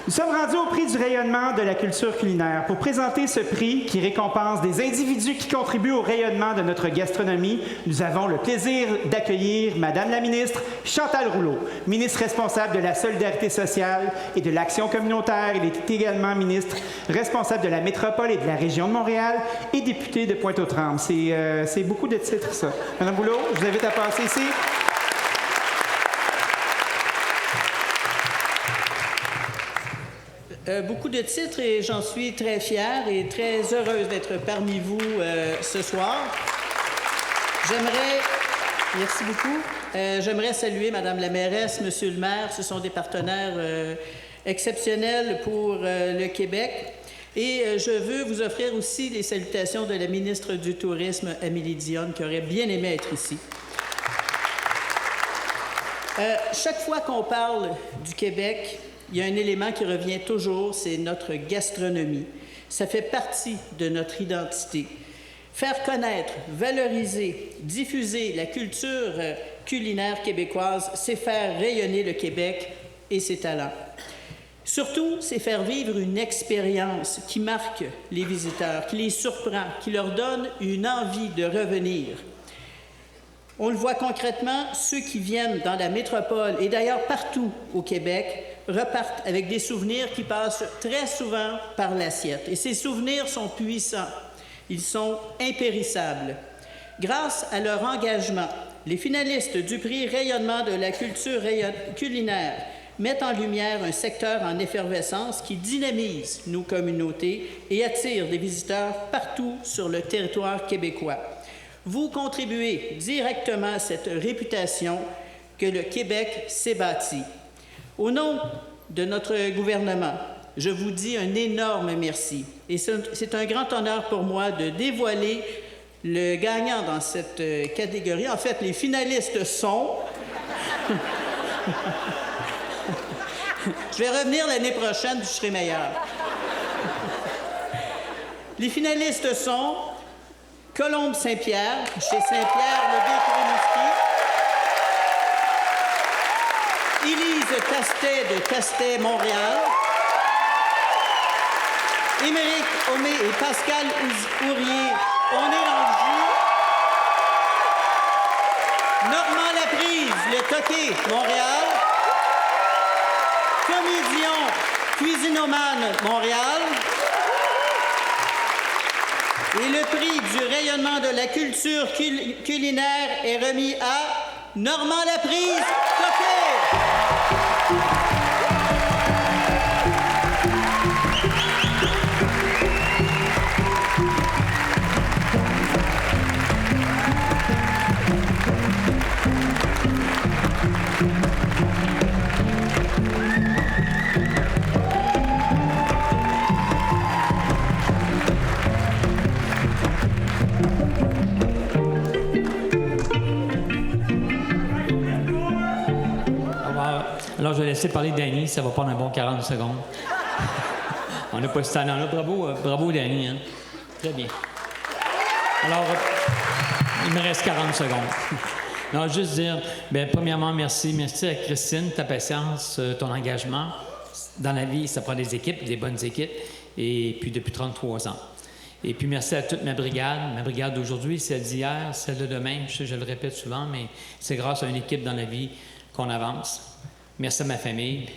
Nous sommes rendus au prix du rayonnement de la culture culinaire. Pour présenter ce prix qui récompense des individus qui contribuent au rayonnement de notre gastronomie, nous avons le plaisir d'accueillir Madame la ministre Chantal Rouleau, ministre responsable de la solidarité sociale et de l'action communautaire. Elle est également ministre responsable de la métropole et de la région de Montréal et députée de Pointe-aux-Trembles. C'est beaucoup de titres, ça. Madame Rouleau, je vous invite à passer ici. Beaucoup de titres et j'en suis très fière et très heureuse d'être parmi vous ce soir. Merci beaucoup. J'aimerais saluer Madame la mairesse, Monsieur le maire. Ce sont des partenaires exceptionnels pour le Québec. Et je veux vous offrir aussi les salutations de la ministre du Tourisme, Amélie Dionne, qui aurait bien aimé être ici. Chaque fois qu'on parle du Québec, il y a un élément qui revient toujours, c'est notre gastronomie. Ça fait partie de notre identité. Faire connaître, valoriser, diffuser la culture culinaire québécoise, c'est faire rayonner le Québec et ses talents. Surtout, c'est faire vivre une expérience qui marque les visiteurs, qui les surprend, qui leur donne une envie de revenir. On le voit concrètement, ceux qui viennent dans la métropole et d'ailleurs partout au Québec repartent avec des souvenirs qui passent très souvent par l'assiette. Et ces souvenirs sont puissants, ils sont impérissables. Grâce à leur engagement, les finalistes du prix Rayonnement de la culture culinaire mettent en lumière un secteur en effervescence qui dynamise nos communautés et attire des visiteurs partout sur le territoire québécois. Vous contribuez directement à cette réputation que le Québec s'est bâti. Au nom de notre gouvernement, je vous dis un énorme merci. Et c'est un grand honneur pour moi de dévoiler le gagnant dans cette catégorie. En fait, les finalistes sont... Je vais revenir l'année prochaine, puis je serai meilleur. Les finalistes sont Colombe Saint-Pierre, chez Saint-Pierre, le Baie-Rimouski. Élise Tastet de Tastet, Montréal. Émeric Homé et Pascal Ourier, on est dans le jus. Normand Laprise, le Toqué, Montréal. Comédion, Cuisinomane Montréal. Et le prix du rayonnement de la culture culinaire est remis à Normand Laprise, Coquet. Alors, je vais laisser parler Danny, ça va prendre un bon 40 secondes. On n'a pas ce talent-là. Bravo Danny. Hein? Très bien. Alors, il me reste 40 secondes. Non, juste dire, bien, premièrement, merci. Merci à Christine, ta patience, ton engagement. Dans la vie, ça prend des équipes, des bonnes équipes, et puis depuis 33 ans. Et puis merci à toute ma brigade d'aujourd'hui, celle d'hier, celle de demain. Je le répète souvent, mais c'est grâce à une équipe dans la vie qu'on avance. Merci à ma famille,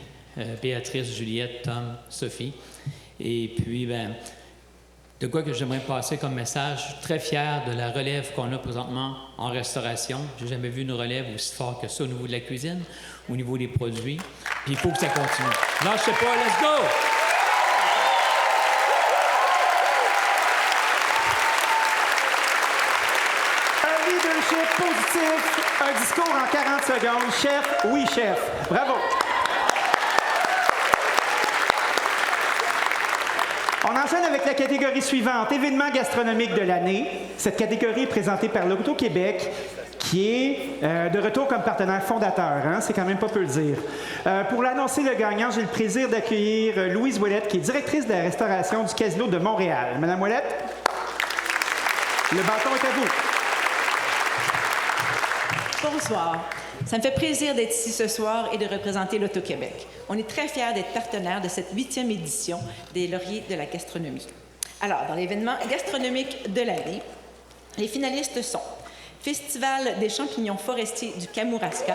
Béatrice, Juliette, Tom, Sophie. Et puis, ben, de quoi que j'aimerais passer comme message, je suis très fier de la relève qu'on a présentement en restauration. J'ai jamais vu une relève aussi forte que ça au niveau de la cuisine, au niveau des produits. Puis il faut que ça continue. Lâchez pas, let's go! Un leadership positif, un discours en 40 secondes. Chef, oui, chef. Bravo! On enchaîne avec la catégorie suivante, événement gastronomique de l'année. Cette catégorie est présentée par l'Auto-Québec, qui est de retour comme partenaire fondateur. Hein? C'est quand même pas peu le dire. Pour l'annoncer le gagnant, j'ai le plaisir d'accueillir Louise Ouellette, qui est directrice de la restauration du Casino de Montréal. Madame Ouellette, le bâton est à vous. Bonsoir. Ça me fait plaisir d'être ici ce soir et de représenter l'Auto-Québec. On est très fiers d'être partenaire de cette 8e édition des Lauriers de la gastronomie. Alors, dans l'événement gastronomique de l'année, les finalistes sont Festival des champignons forestiers du Kamouraska,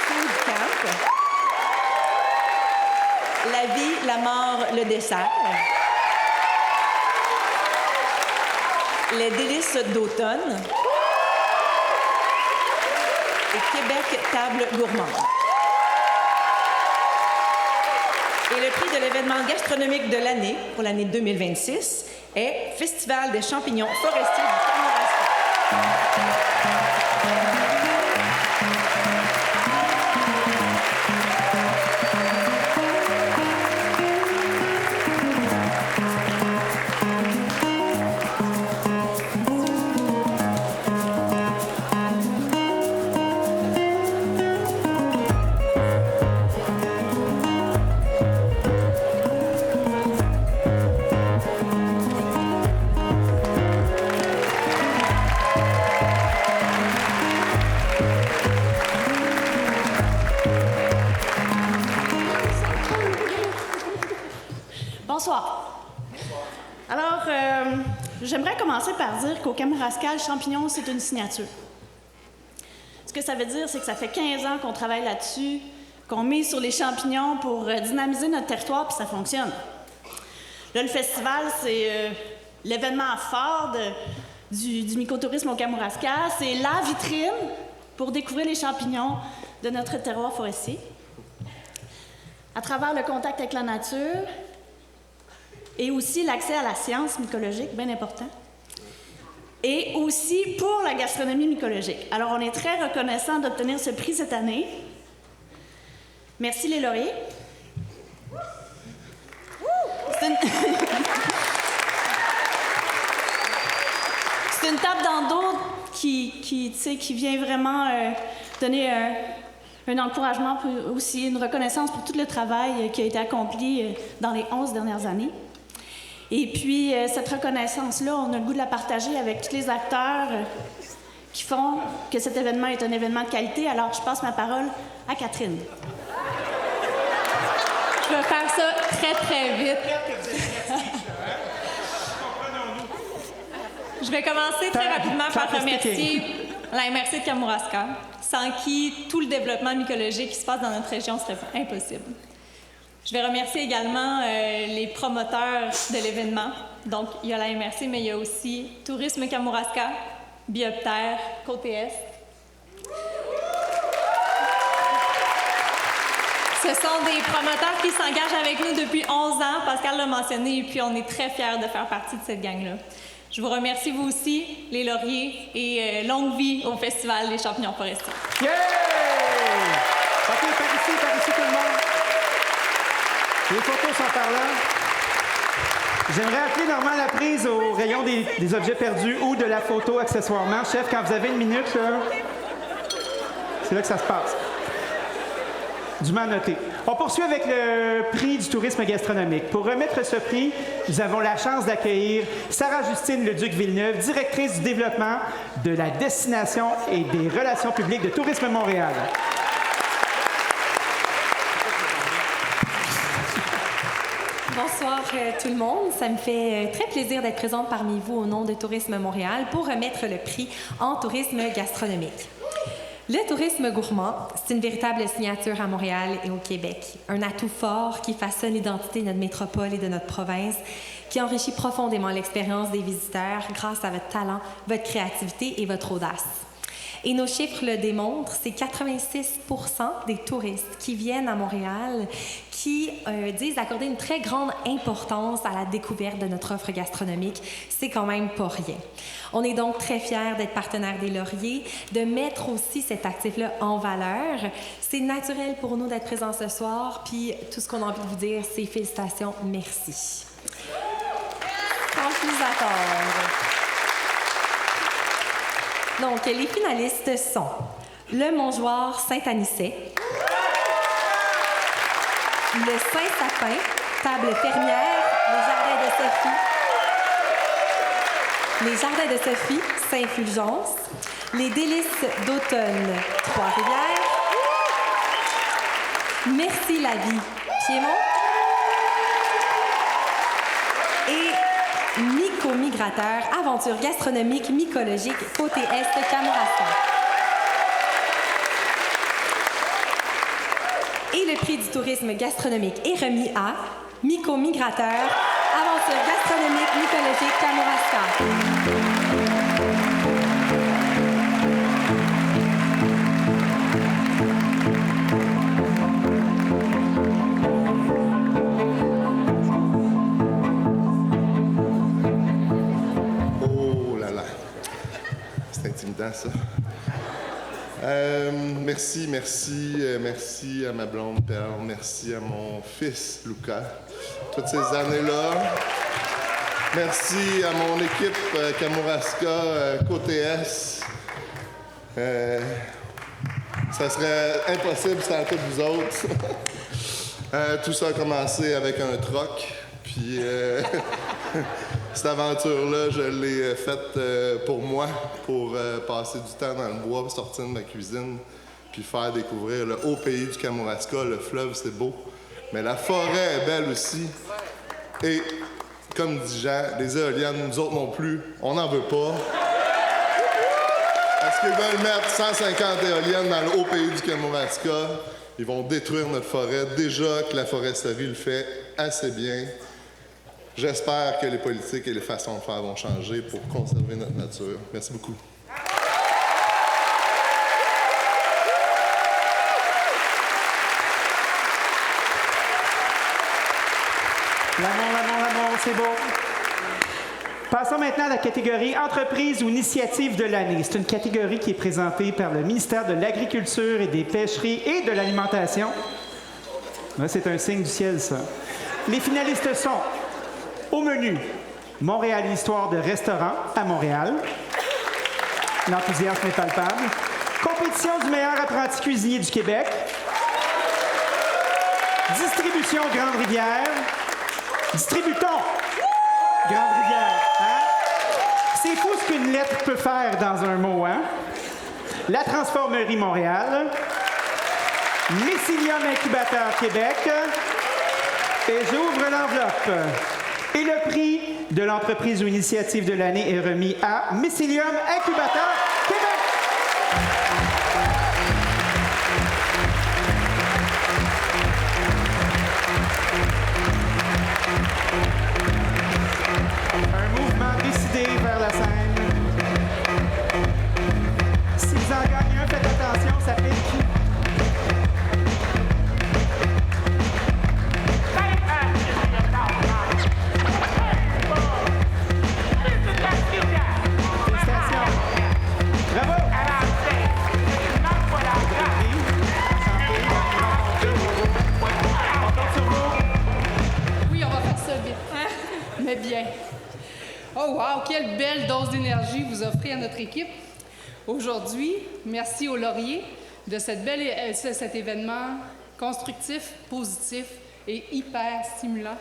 Food Camp, La vie, la mort, le dessert, Les délices d'automne et Québec Table Gourmande. Et le prix de l'événement gastronomique de l'année, pour l'année 2026, est Festival des champignons forestiers du Kamouraska. Bonsoir. Alors, j'aimerais commencer par dire qu'au Kamouraska, le champignon, c'est une signature. Ce que ça veut dire, c'est que ça fait 15 ans qu'on travaille là-dessus, qu'on mise sur les champignons pour dynamiser notre territoire, puis ça fonctionne. Là, le festival, c'est l'événement fort du mycotourisme au Kamouraska. C'est la vitrine pour découvrir les champignons de notre terroir forestier. À travers le contact avec la nature, et aussi l'accès à la science mycologique, bien important. Et aussi pour la gastronomie mycologique. Alors, on est très reconnaissants d'obtenir ce prix cette année. Merci les lauriers. C'est une tape dans le dos qui vient vraiment donner un encouragement, aussi une reconnaissance pour tout le travail qui a été accompli dans les 11 dernières années. Et puis, cette reconnaissance-là, on a le goût de la partager avec tous les acteurs qui font que cet événement est un événement de qualité. Alors, je passe ma parole à Catherine. Je vais faire ça très, très vite. Je vais commencer très rapidement par remercier la MRC de Kamouraska. sans qui tout le développement mycologique qui se passe dans notre région serait impossible. Je vais remercier également les promoteurs de l'événement. Donc, il y a la MRC, mais il y a aussi Tourisme Kamouraska, Bioptère, Côté Est. Ce sont des promoteurs qui s'engagent avec nous depuis 11 ans. Pascal l'a mentionné, et puis on est très fiers de faire partie de cette gang-là. Je vous remercie, vous aussi, les lauriers, et longue vie au Festival des champignons forestiers. Yeah! OK, par ici, tout le monde. Les photos sont par là. J'aimerais appeler Normand Laprise au rayon des objets perdus ou de la photo accessoirement. Chef, quand vous avez une minute, là, c'est là que ça se passe. Dûment noté. On poursuit avec le prix du tourisme gastronomique. Pour remettre ce prix, nous avons la chance d'accueillir Sarah-Justine Leduc-Villeneuve, directrice du développement de la destination et des relations publiques de Tourisme Montréal. Bonsoir tout le monde. Ça me fait très plaisir d'être présente parmi vous au nom de Tourisme Montréal pour remettre le prix en tourisme gastronomique. Le tourisme gourmand, c'est une véritable signature à Montréal et au Québec. Un atout fort qui façonne l'identité de notre métropole et de notre province, qui enrichit profondément l'expérience des visiteurs grâce à votre talent, votre créativité et votre audace. Et nos chiffres le démontrent, c'est 86 % des touristes qui viennent à Montréal qui disent accorder une très grande importance à la découverte de notre offre gastronomique. C'est quand même pas rien. On est donc très fiers d'être partenaire des Lauriers, de mettre aussi cet actif-là en valeur. C'est naturel pour nous d'être présents ce soir, puis tout ce qu'on a envie de vous dire, c'est félicitations, merci. Sans plus attendre. Donc, les finalistes sont le Montjoie Saint-Anicet, le Saint-Sapin, Table Fermière, les Jardins de Sophie, Saint-Fulgence, les Délices d'Automne, Trois-Rivières, Merci la vie, Piémont, et Myco-Migrateur, aventure gastronomique mycologique, côté Est, Kamouraska. Et le prix du tourisme gastronomique est remis à Myco-Migrateur, aventure gastronomique mycologique, Kamouraska. Ça. Merci à ma blonde Perle, merci à mon fils Lucas, toutes ces années-là. Merci à mon équipe Kamouraska, côté Est. Ça serait impossible sans tous vous autres. Tout ça a commencé avec un troc, puis cette aventure-là, je l'ai faite pour moi, pour passer du temps dans le bois, sortir de ma cuisine, puis faire découvrir le haut pays du Kamouraska. Le fleuve, c'est beau, mais la forêt est belle aussi. Et comme dit Jean, les éoliennes, nous autres non plus, on n'en veut pas. Parce qu'ils veulent mettre 150 éoliennes dans le haut pays du Kamouraska. Ils vont détruire notre forêt. Déjà que la foresterie le fait assez bien. J'espère que les politiques et les façons de faire vont changer pour conserver notre nature. Merci beaucoup. L'amour, c'est beau. Passons maintenant à la catégorie Entreprise ou initiative de l'année. C'est une catégorie qui est présentée par le ministère de l'Agriculture et des Pêcheries et de l'Alimentation. Là, c'est un signe du ciel, ça. Les finalistes sont au menu Montréal Histoire de restaurant à Montréal. L'enthousiasme est palpable. Compétition du meilleur apprenti cuisinier du Québec. Distribution Grande-Rivière. Distributons Grande-Rivière. Hein? C'est fou ce qu'une lettre peut faire dans un mot, hein? La Transformerie Montréal. Mycelium Incubateur Québec. Et j'ouvre l'enveloppe. Et le prix de l'entreprise ou initiative de l'année est remis à Mycelium Incubateur Québec. Mais bien. Oh wow, quelle belle dose d'énergie vous offrez à notre équipe aujourd'hui. Merci au Laurier de cet événement constructif, positif et hyper stimulant.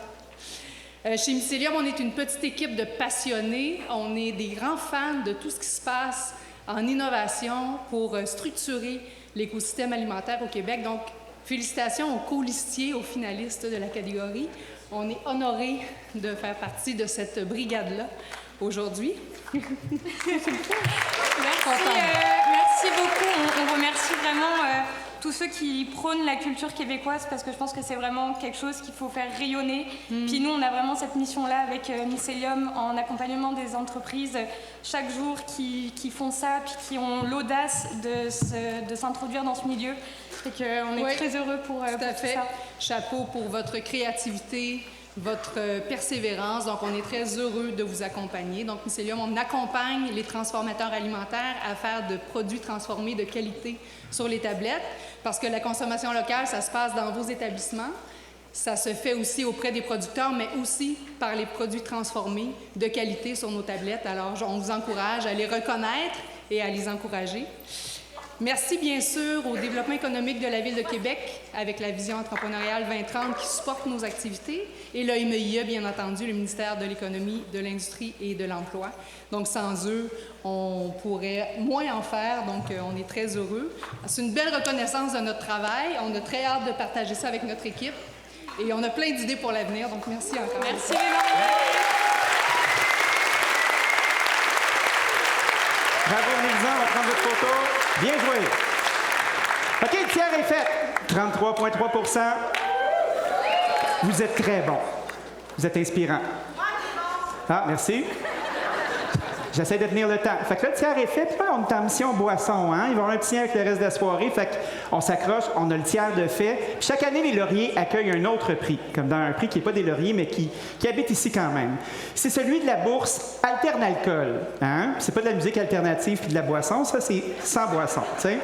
Chez Mycélium, on est une petite équipe de passionnés. On est des grands fans de tout ce qui se passe en innovation pour structurer l'écosystème alimentaire au Québec. Donc, félicitations aux co-listiers, aux finalistes de la catégorie. On est honorés de faire partie de cette brigade-là aujourd'hui. Merci beaucoup. On remercie vraiment tous ceux qui prônent la culture québécoise parce que je pense que c'est vraiment quelque chose qu'il faut faire rayonner. Puis nous, on a vraiment cette mission-là avec Mycélium en accompagnement des entreprises chaque jour qui font ça puis qui ont l'audace de s'introduire dans ce milieu. Fait qu'on est très heureux pour tout ça. Chapeau pour votre créativité, votre persévérance. Donc, on est très heureux de vous accompagner. Donc, Mycélium, on accompagne les transformateurs alimentaires à faire de produits transformés de qualité sur les tablettes parce que la consommation locale, ça se passe dans vos établissements. Ça se fait aussi auprès des producteurs, mais aussi par les produits transformés de qualité sur nos tablettes. Alors, on vous encourage à les reconnaître et à les encourager. Merci bien sûr au développement économique de la Ville de Québec avec la vision entrepreneuriale 2030 qui supporte nos activités et le MEIA, bien entendu, le ministère de l'Économie, de l'Industrie et de l'Emploi. Donc, sans eux, on pourrait moins en faire, donc on est très heureux. C'est une belle reconnaissance de notre travail. On a très hâte de partager ça avec notre équipe et on a plein d'idées pour l'avenir, donc merci encore. Merci énormément. Bravo, Nilza, on va prendre votre photo. Bien joué. OK, le tiers est fait. 33,3 %. Vous êtes très bon. Vous êtes inspirant. Ah, merci. J'essaie de tenir le temps. Fait que là, le tiers est fait. Puis là, on est en mission boisson. Hein? Il va y avoir un petit lien avec le reste de la soirée. Fait qu'on s'accroche, on a le tiers de fait. Puis chaque année, les lauriers accueillent un autre prix, comme dans un prix qui n'est pas des lauriers, mais qui habite ici quand même. C'est celui de la bourse Alternalcool. Hein? C'est pas de la musique alternative puis de la boisson. Ça, c'est sans boisson. T'sais?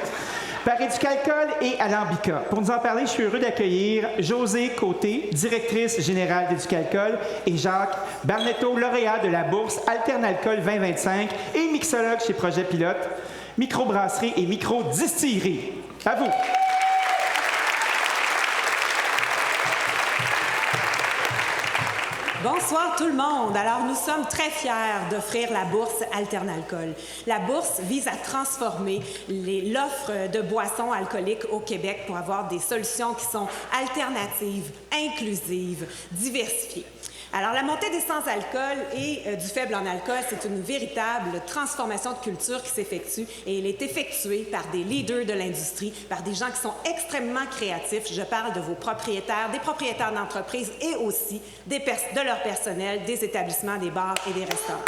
Par Éducalcool et Alambica. Pour nous en parler, je suis heureux d'accueillir Josée Côté, directrice générale d'Éducalcool, et Jacques Barnetto, lauréat de la bourse Alternalcool 2025 et mixologue chez Projet Pilote, microbrasserie et microdistillerie. À vous. Bonsoir tout le monde. Alors, nous sommes très fiers d'offrir la bourse Alternalcool. La bourse vise à transformer l'offre de boissons alcooliques au Québec pour avoir des solutions qui sont alternatives, inclusives, diversifiées. Alors, la montée des sans-alcool et du faible en alcool, c'est une véritable transformation de culture qui s'effectue et elle est effectuée par des leaders de l'industrie, par des gens qui sont extrêmement créatifs. Je parle de vos propriétaires, des propriétaires d'entreprises et aussi de leur personnel, des établissements, des bars et des restaurants.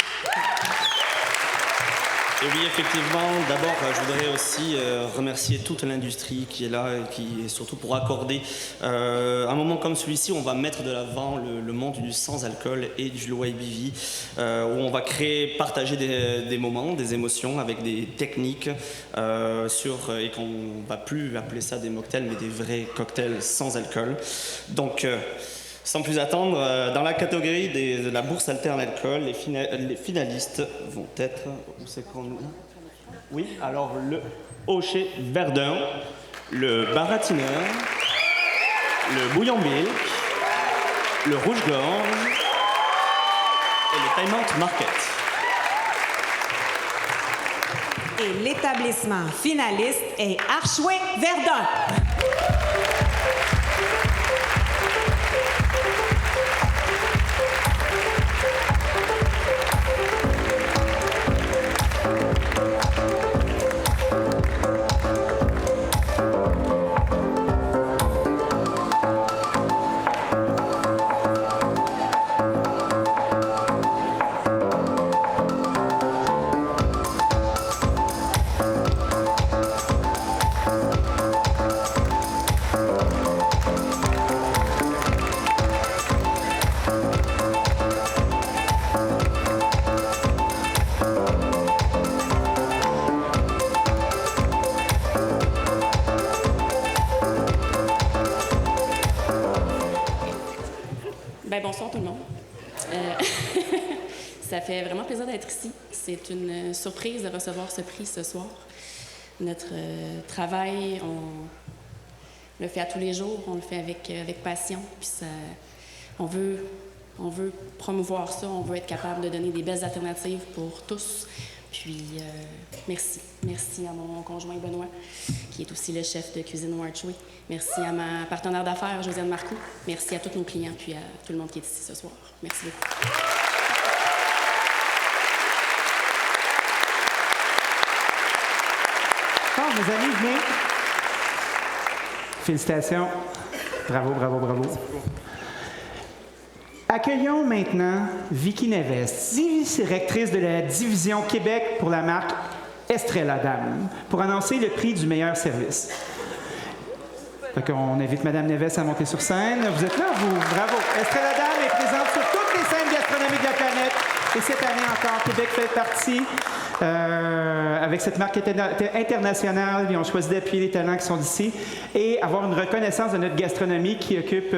Et oui, effectivement, d'abord, je voudrais aussi remercier toute l'industrie qui est là, et qui est surtout pour accorder un moment comme celui-ci, on va mettre de l'avant le monde du sans-alcool et du low ABV, où on va partager des moments, des émotions avec des techniques et qu'on ne va plus appeler ça des mocktails, mais des vrais cocktails sans alcool. Donc, sans plus attendre, dans la catégorie de la bourse Alternalcool, les finalistes vont être... Où c'est qu'on... Oui, alors le Hocher Verdun, le Baratineur, le Bouillon Milk, le Rouge-Gorge et le Time Out Market. Et l'établissement finaliste est Archouet Verdun. Ça fait vraiment plaisir d'être ici. C'est une surprise de recevoir ce prix ce soir. Notre travail, on le fait à tous les jours, on le fait avec passion. Puis on veut promouvoir ça, on veut être capable de donner des belles alternatives pour tous. Puis merci. Merci à mon conjoint Benoît, qui est aussi le chef de cuisine Warchway. Merci à ma partenaire d'affaires, Josiane Marcoux. Merci à tous nos clients, puis à tout le monde qui est ici ce soir. Merci beaucoup. Bon, mes amis, venez. Félicitations. Bravo, bravo, bravo. Accueillons maintenant Vicky Neves, directrice de la division Québec pour la marque Estrella Dames, pour annoncer le prix du meilleur service. On invite Mme Neves à monter sur scène. Vous êtes là, vous? Bravo. Estrella Dames est présente sur toutes les scènes gastronomiques de la planète. Et cette année encore, Québec fait partie avec cette marque internationale. Ils ont choisi d'appuyer les talents qui sont d'ici et avoir une reconnaissance de notre gastronomie qui occupe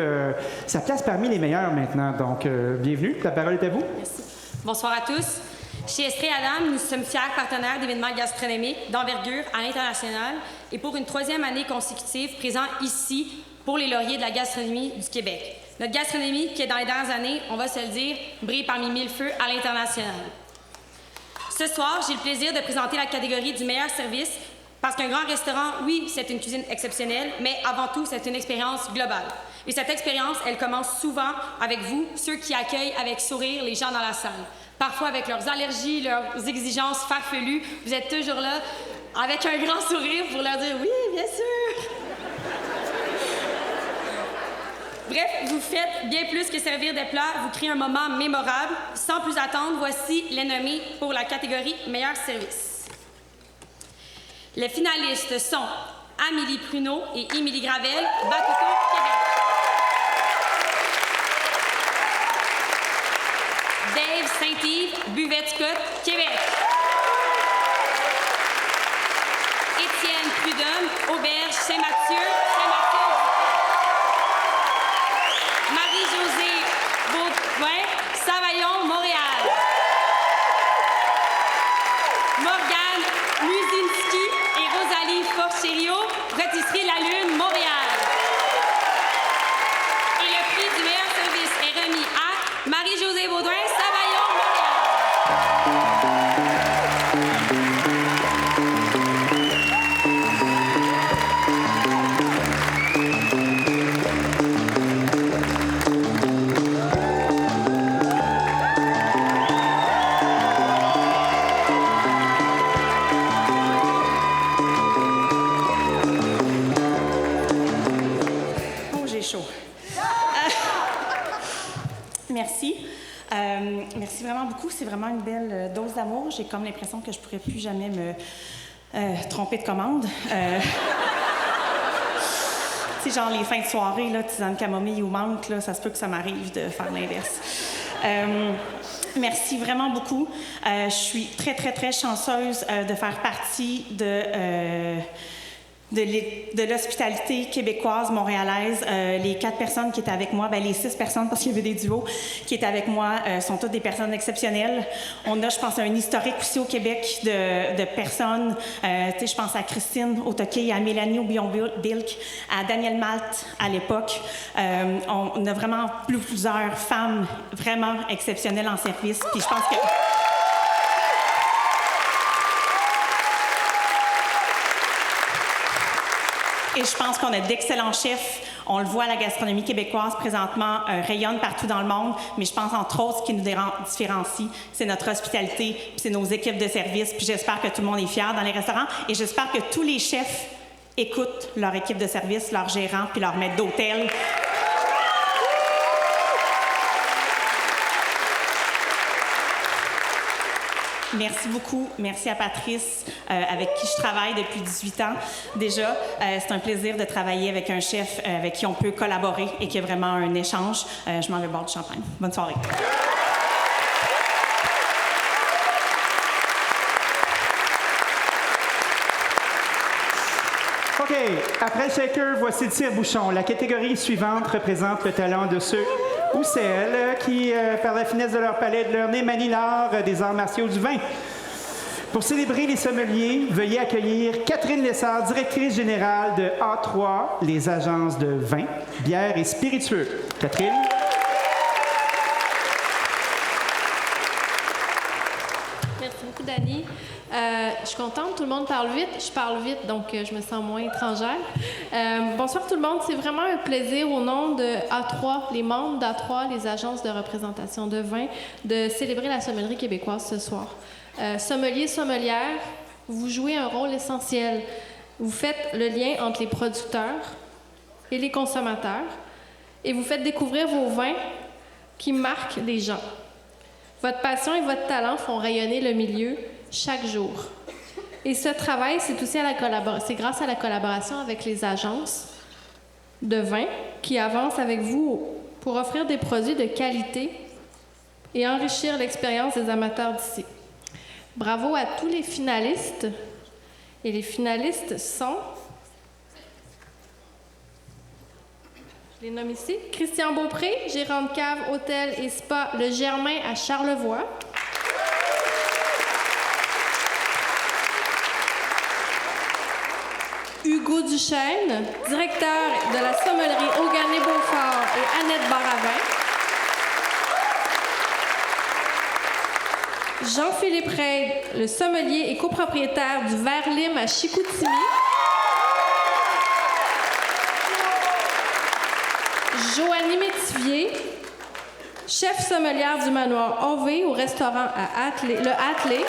sa place parmi les meilleurs maintenant. Donc, bienvenue. La parole est à vous. Merci. Bonsoir à tous. Chez Estrella Dames, nous sommes fiers partenaires d'événements gastronomiques d'envergure à l'international et pour une 3e année consécutive présents ici pour les lauriers de la gastronomie du Québec. Notre gastronomie, qui est dans les dernières années, on va se le dire, brille parmi mille feux à l'international. Ce soir, j'ai le plaisir de présenter la catégorie du meilleur service parce qu'un grand restaurant, oui, c'est une cuisine exceptionnelle, mais avant tout, c'est une expérience globale. Et cette expérience, elle commence souvent avec vous, ceux qui accueillent avec sourire les gens dans la salle. Parfois avec leurs allergies, leurs exigences farfelues, vous êtes toujours là avec un grand sourire pour leur dire « Oui, bien sûr! » Bref, vous faites bien plus que servir des plats, vous créez un moment mémorable. Sans plus attendre, voici les nommés pour la catégorie meilleur service. Les finalistes sont Amélie Pruneau et Émilie Gravel, Bateau Québec. Dave Saint-Yves, Buvette Scott, Québec. Étienne Prudhomme, Auberge Saint-Mathieu, Marie-Josée Baudouin, Savaillon, Montréal. Morgane Musinski et Rosalie Forcherio, Rôtisserie La Lune, Montréal. Et le prix du meilleur service est remis à Marie-Josée Baudouin, Savaillon, Merci. Merci vraiment beaucoup. C'est vraiment une belle dose d'amour. J'ai comme l'impression que je ne pourrais plus jamais me tromper de commande. Tu sais, genre les fins de soirée, là, tisane camomille ou menthe, là, ça se peut que ça m'arrive de faire l'inverse. Merci vraiment beaucoup. Je suis très, très, très chanceuse de faire partie de l'hospitalité québécoise, montréalaise. Les 4 personnes qui étaient avec moi, les 6 personnes, parce qu'il y avait des duos, qui étaient avec moi, sont toutes des personnes exceptionnelles. On a, je pense, un historique aussi au Québec de personnes. Je pense à Christine Autokey, à Mélanie Aubion-Bilk, à Danielle Malte à l'époque. On a vraiment plusieurs femmes vraiment exceptionnelles en service. Puis je pense que... Et je pense qu'on a d'excellents chefs. On le voit, la gastronomie québécoise présentement rayonne partout dans le monde, mais je pense entre autres ce qui nous différencie, c'est notre hospitalité, puis c'est nos équipes de service. Puis j'espère que tout le monde est fier dans les restaurants et j'espère que tous les chefs écoutent leur équipe de service, leur gérant, puis leur maître d'hôtel. Merci beaucoup. Merci à Patrice, avec qui je travaille depuis 18 ans déjà. C'est un plaisir de travailler avec un chef avec qui on peut collaborer et qui a vraiment un échange. Je m'en vais boire du champagne. Bonne soirée. OK. Après le shaker, voici le tire-bouchon. La catégorie suivante représente le talent de ceux ou celles qui, par la finesse de leur palais et de leur nez, manient l'art des arts martiaux du vin. Pour célébrer les sommeliers, veuillez accueillir Catherine Lessard, directrice générale de A3, les agences de vin, bière et spiritueux. Catherine. Merci beaucoup, Dani. Je suis contente, tout le monde parle vite. Je parle vite, donc je me sens moins étrangère. Bonsoir tout le monde, c'est vraiment un plaisir au nom de A3, les membres d'A3, les agences de représentation de vin, de célébrer la sommellerie québécoise ce soir. Sommelier, sommelière, vous jouez un rôle essentiel. Vous faites le lien entre les producteurs et les consommateurs et vous faites découvrir vos vins qui marquent les gens. Votre passion et votre talent font rayonner le milieu chaque jour. Et ce travail, c'est aussi c'est grâce à la collaboration avec les agences de vin qui avancent avec vous pour offrir des produits de qualité et enrichir l'expérience des amateurs d'ici. Bravo à tous les finalistes. Et les finalistes sont... Je les nomme ici. Christian Beaupré, gérant de cave, hôtel et spa Le Germain à Charlevoix. Hugo Duchesne, directeur de la sommellerie Augané-Beaufort et Annette Baravin. Jean-Philippe Reid, le sommelier et copropriétaire du Verre Lime à Chicoutimi. Joanie Métivier, chef sommelière du manoir OV au restaurant le Attelé.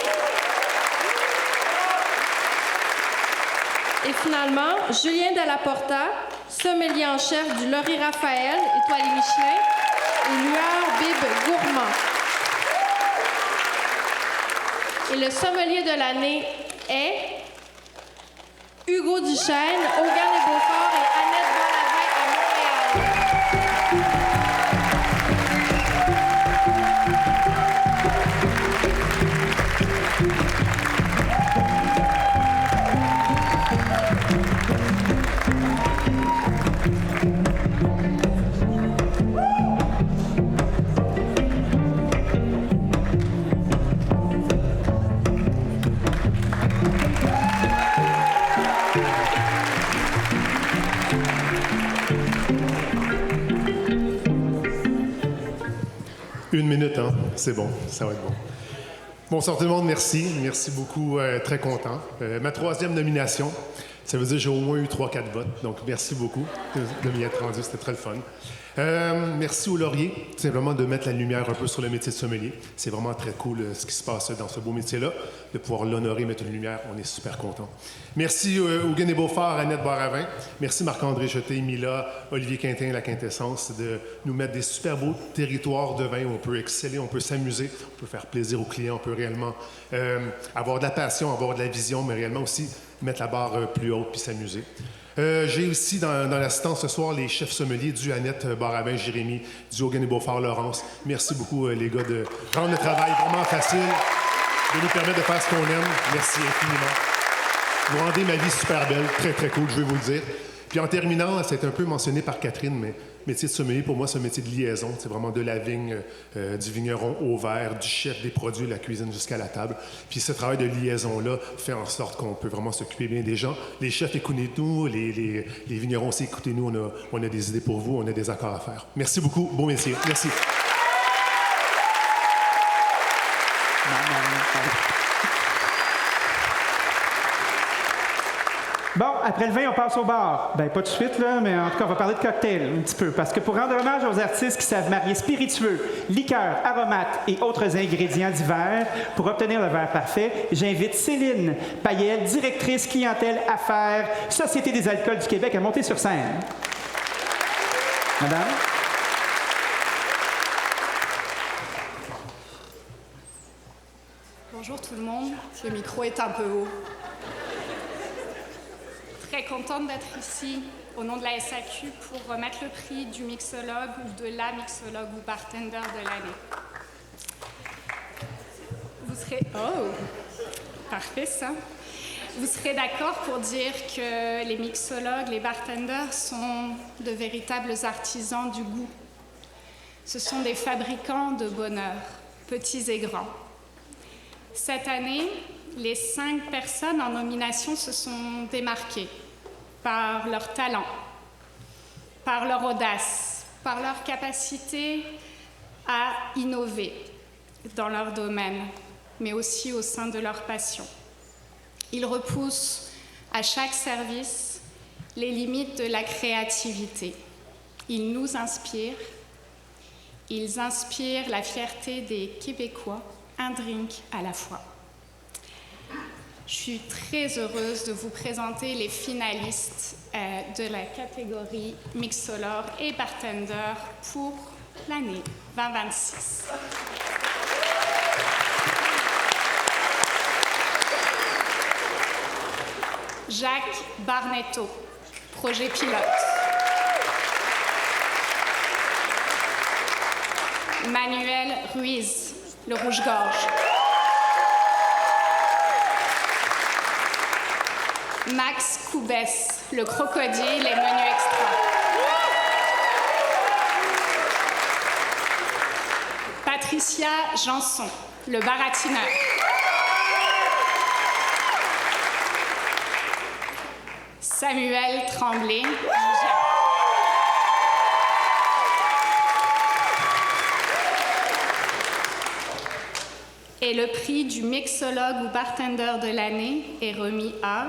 Et finalement, Julien Dellaporta, sommelier en chef du Laurie Raphaël, étoilé Michelin, et Lueur Bib Gourmand. Et le sommelier de l'année est Hugo Duchesne, Augané-Beaufort et Annette Baravin à Montréal. Une minute, hein? C'est bon, ça va être bon. Bonsoir tout le monde, merci. Merci beaucoup, très content. Ma 3e nomination, ça veut dire que j'ai au moins eu 3-4 votes, donc merci beaucoup de m'y être rendu, c'était très le fun. Merci au Laurier, tout simplement de mettre la lumière un peu sur le métier de sommelier. C'est vraiment très cool ce qui se passe dans ce beau métier-là, de pouvoir l'honorer, mettre une lumière, on est super contents. Merci au Augané-Beaufort, Annette Baravin. Merci Marc-André Jeté, Mila, Olivier Quintin, La Quintessence, de nous mettre des super beaux territoires de vin où on peut exceller, on peut s'amuser, on peut faire plaisir aux clients, on peut réellement avoir de la passion, avoir de la vision, mais réellement aussi mettre la barre plus haute puis s'amuser. J'ai aussi dans l'assistance ce soir les chefs sommeliers du Annette Baravin, Jérémy, du Augané-Beaufort, Laurence. Merci beaucoup les gars de rendre le travail vraiment facile, de nous permettre de faire ce qu'on aime. Merci infiniment. Vous rendez ma vie super belle, très très cool, je vais vous le dire. Puis en terminant, c'est un peu mentionné par Catherine, mais métier de sommelier, pour moi, c'est un métier de liaison. C'est vraiment de la vigne, du vigneron au verre, du chef des produits, la cuisine jusqu'à la table. Puis ce travail de liaison-là fait en sorte qu'on peut vraiment s'occuper bien des gens. Les chefs, écoutez-nous. Les vignerons aussi, écoutez-nous. On a des idées pour vous, on a des accords à faire. Merci beaucoup. Bon métier. Merci. Bon, après le vin, on passe au bar. Ben pas tout de suite, là, mais en tout cas, on va parler de cocktail un petit peu. Parce que pour rendre hommage aux artistes qui savent marier spiritueux, liqueurs, aromates et autres ingrédients divers pour obtenir le verre parfait, j'invite Céline Payel, directrice clientèle affaires, Société des alcools du Québec, à monter sur scène. Madame? Bonjour tout le monde. Le micro est un peu haut. Très contente d'être ici au nom de la SAQ pour remettre le prix du mixologue ou de la mixologue ou bartender de l'année. Vous serez... Oh! Parfait ça! Vous serez d'accord pour dire que les mixologues, les bartenders sont de véritables artisans du goût. Ce sont des fabricants de bonheur, petits et grands. Cette année, les 5 personnes en nomination se sont démarquées par leur talent, par leur audace, par leur capacité à innover dans leur domaine, mais aussi au sein de leur passion. Ils repoussent à chaque service les limites de la créativité. Ils nous inspirent. Ils inspirent la fierté des Québécois, un drink à la fois. Je suis très heureuse de vous présenter les finalistes de la catégorie mixologue et bartender pour l'année 2026. Jacques Barnetto, projet pilote. Manuel Ruiz, le rouge-gorge. Max Coubès, le crocodile et menu extra. Patricia Janson, le baratineur. Samuel Tremblay, et le prix du mixologue ou bartender de l'année est remis à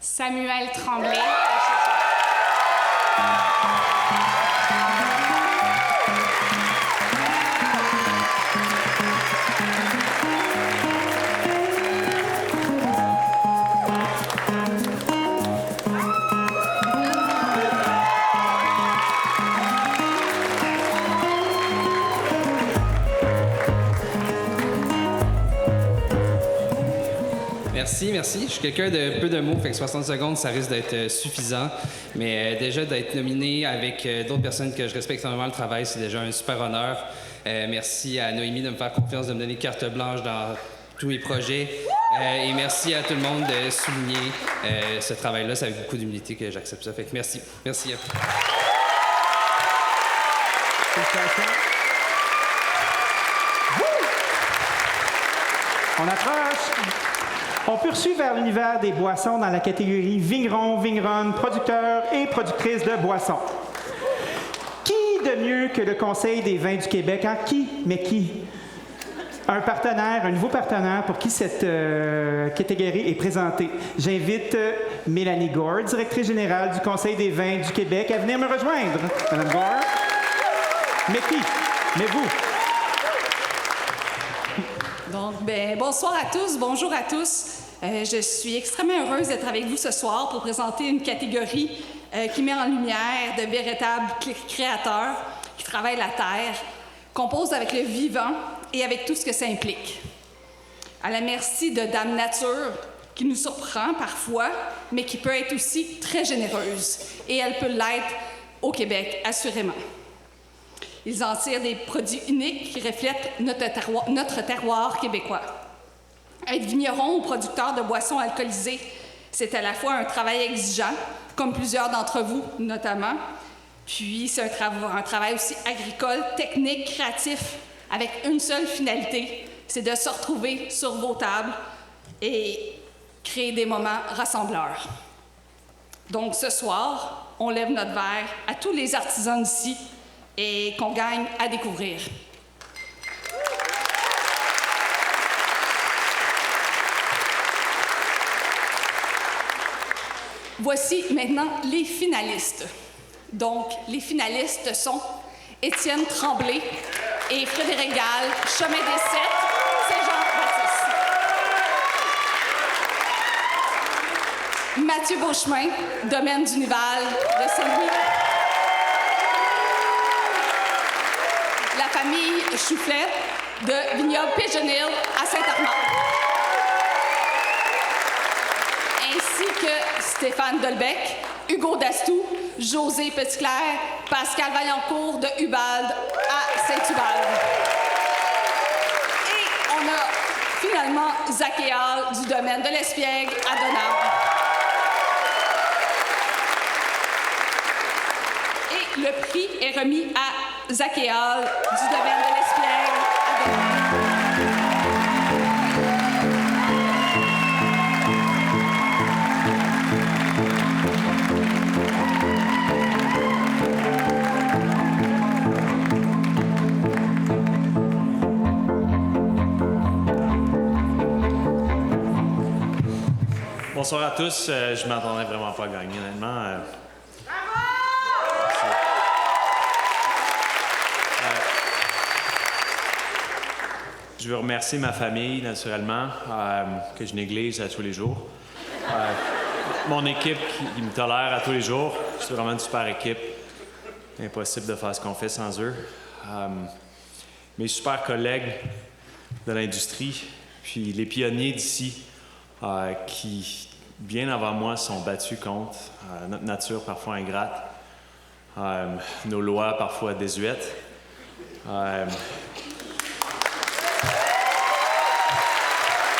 Samuel Tremblay. Merci. Je suis quelqu'un de peu de mots, fait que 60 secondes, ça risque d'être suffisant. Mais déjà, d'être nominé avec d'autres personnes que je respecte énormément le travail, c'est déjà un super honneur. Merci à Noémie de me faire confiance, de me donner carte blanche dans tous mes projets. Et merci à tout le monde de souligner ce travail-là. C'est avec beaucoup d'humilité que j'accepte ça. Fait que merci. Merci. On approche. On poursuit vers l'univers des boissons dans la catégorie vigneron, vigneronne, producteur et productrice de boissons. Qui de mieux que le Conseil des vins du Québec? Hein? Qui? Mais qui? Un partenaire, un nouveau partenaire pour qui cette catégorie est présentée. J'invite Mélanie Gore, directrice générale du Conseil des vins du Québec, à venir me rejoindre. Madame Gore. Mais qui? Mais vous? Donc, bonsoir à tous, bonjour à tous. Je suis extrêmement heureuse d'être avec vous ce soir pour présenter une catégorie qui met en lumière de véritables créateurs qui travaillent la terre, composent avec le vivant et avec tout ce que ça implique. À la merci de Dame Nature, qui nous surprend parfois, mais qui peut être aussi très généreuse. Et elle peut l'être au Québec, assurément. Ils en tirent des produits uniques qui reflètent notre terroir québécois. Être vigneron ou producteur de boissons alcoolisées, c'est à la fois un travail exigeant, comme plusieurs d'entre vous notamment, puis c'est un travail aussi agricole, technique, créatif, avec une seule finalité, c'est de se retrouver sur vos tables et créer des moments rassembleurs. Donc ce soir, on lève notre verre à tous les artisans d'ici et qu'on gagne à découvrir. Voici maintenant les finalistes. Donc, les finalistes sont Étienne Tremblay et Frédéric Gall, Chemin des Sept, Saint-Jean-Baptiste. Mathieu Beauchemin, Domaine du Nival de Saint-Louis. La famille Choufflet de Vignoble Pigeon Hill à Saint-Armand. Ainsi que Stéphane Dolbec, Hugo Dastou, José Petitclerc, Pascal Vaillancourt de Ubalde à Saint-Ubalde. Et on a finalement Zach et Al du domaine de l'Espiègle à Donham. Et le prix est remis à Zachéal du domaine de l'Espiègle. Bonsoir à tous. Je m'attendais vraiment pas à gagner, honnêtement. Je veux remercier ma famille, naturellement, que je néglige à tous les jours. Mon équipe qui me tolère à tous les jours. C'est vraiment une super équipe. Impossible de faire ce qu'on fait sans eux. Mes super collègues de l'industrie, puis les pionniers d'ici, qui, bien avant moi, sont battus contre notre nature parfois ingrate, nos lois parfois désuètes.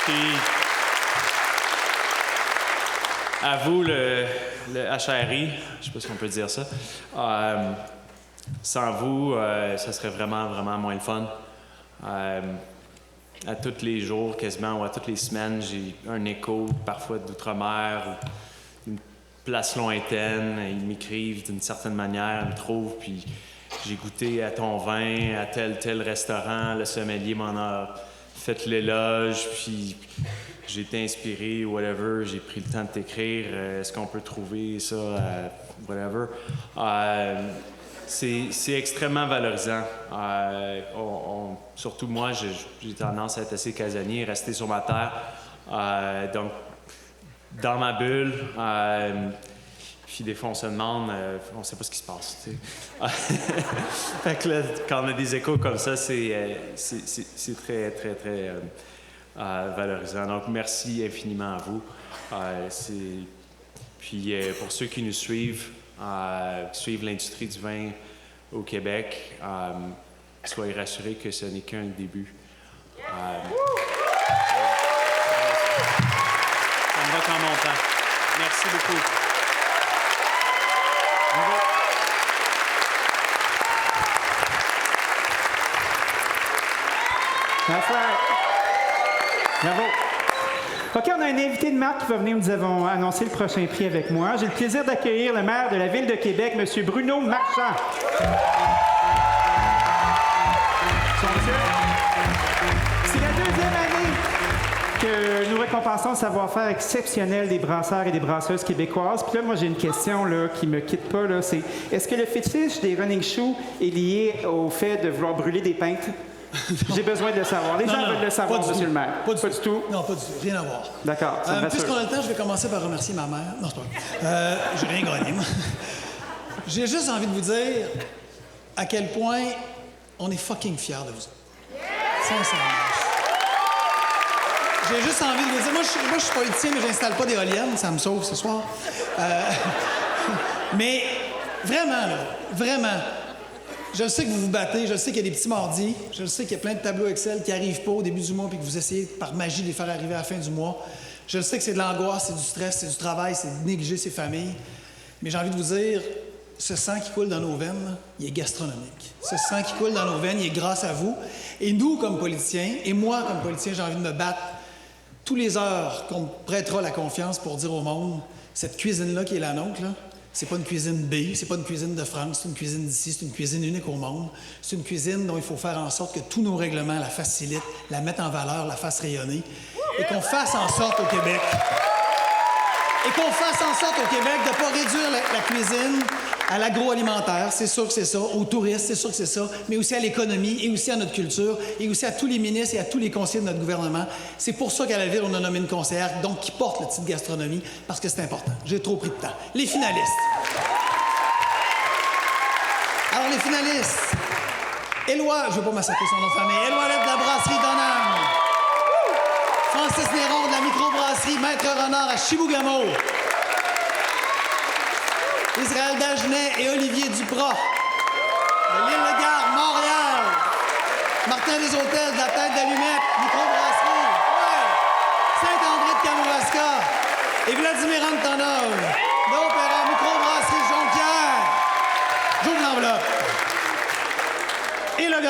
Puis, à vous, le HRI, je sais pas si on peut dire ça, sans vous, ça serait vraiment, vraiment moins le fun. À tous les jours, quasiment, ou à toutes les semaines, j'ai un écho, parfois d'outre-mer, une place lointaine. Ils m'écrivent d'une certaine manière, ils me trouvent, puis j'ai goûté à ton vin, à tel restaurant, le sommelier m'en a fait l'éloge, puis j'ai été inspiré, whatever, j'ai pris le temps de t'écrire, est-ce qu'on peut trouver ça, whatever. C'est extrêmement valorisant. Surtout moi, j'ai tendance à être assez casanier, rester sur ma terre. Donc, dans ma bulle, puis des fois, on se demande, on ne sait pas ce qui se passe. Tu sais. Fait que là, quand on a des échos comme ça, c'est très, très, très valorisant. Donc, merci infiniment à vous. Puis, pour ceux qui nous suivent, suivre l'industrie du vin au Québec, soyez rassurés que ce n'est qu'un début. Ça me va qu'en montant. Merci beaucoup. Bravo. Bravo. OK, on a un invité de marque qui va venir. Nous avons annoncé le prochain prix avec moi. J'ai le plaisir d'accueillir le maire de la Ville de Québec, M. Bruno Marchand. C'est la deuxième année que nous récompensons le savoir-faire exceptionnel des brasseurs et des brasseuses québécoises. Puis là, moi, j'ai une question là, qui ne me quitte pas. Là, c'est, est-ce que le fétiche des running shoes est lié au fait de vouloir brûler des pintes? J'ai besoin de le savoir. Les gens veulent le savoir, monsieur le maire. Pas du tout. Non, pas du tout. Rien à voir. D'accord. Puisqu'on a le temps, je vais commencer par remercier ma mère. Non, c'est pas vrai. J'ai rien gagné, moi. J'ai juste envie de vous dire à quel point on est fucking fiers de vous. Sincèrement. J'ai juste envie de vous dire, moi, je suis politicien, mais j'installe pas d'éoliennes. Ça me sauve ce soir. Mais vraiment, là, vraiment... Je sais que vous vous battez, je sais qu'il y a des petits mardis, je sais qu'il y a plein de tableaux Excel qui n'arrivent pas au début du mois puis que vous essayez par magie de les faire arriver à la fin du mois. Je sais que c'est de l'angoisse, c'est du stress, c'est du travail, c'est de négliger ses familles. Mais j'ai envie de vous dire, ce sang qui coule dans nos veines, là, il est gastronomique. Ce sang qui coule dans nos veines, il est grâce à vous. Et nous, comme politiciens, et moi, comme politicien, j'ai envie de me battre tous les heures qu'on me prêtera la confiance pour dire au monde, cette cuisine-là qui est la nôtre, là, c'est pas une cuisine B, c'est pas une cuisine de France, c'est une cuisine d'ici, c'est une cuisine unique au monde. C'est une cuisine dont il faut faire en sorte que tous nos règlements la facilitent, la mettent en valeur, la fassent rayonner. Et qu'on fasse en sorte au Québec... de ne pas réduire la cuisine à l'agroalimentaire, c'est sûr que c'est ça, aux touristes, c'est sûr que c'est ça, mais aussi à l'économie et aussi à notre culture et aussi à tous les ministres et à tous les conseillers de notre gouvernement. C'est pour ça qu'à la Ville, on a nommé une conseillère, donc qui porte le titre gastronomie, parce que c'est important. J'ai trop pris de temps. Les finalistes. Alors, les finalistes. Éloi, je ne veux pas massacrer son nom de famille, Éloi Lette de la brasserie Donham. Francis Néron de la microbrasserie Maître Renard à Chibougamau. Israël Dagenet et Olivier Duprat de l'Île-de-Gare, Montréal. Martin des Hôtels de la Tête d'Allumette, microbrasserie. Ouais. Saint-André de Kamouraska. Et Vladimir Antonov d'Opéra, microbrasserie Jonquière. J'ouvre l'enveloppe.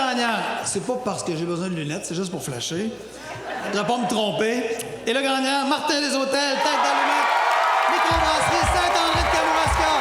gagnant, c'est pas parce que j'ai besoin de lunettes, c'est juste pour flasher. Je voudrais pas me tromper. Et le gagnant, Martin Deshôtels, tête d'allumette, microbrasserie Saint-André de Kamouraska.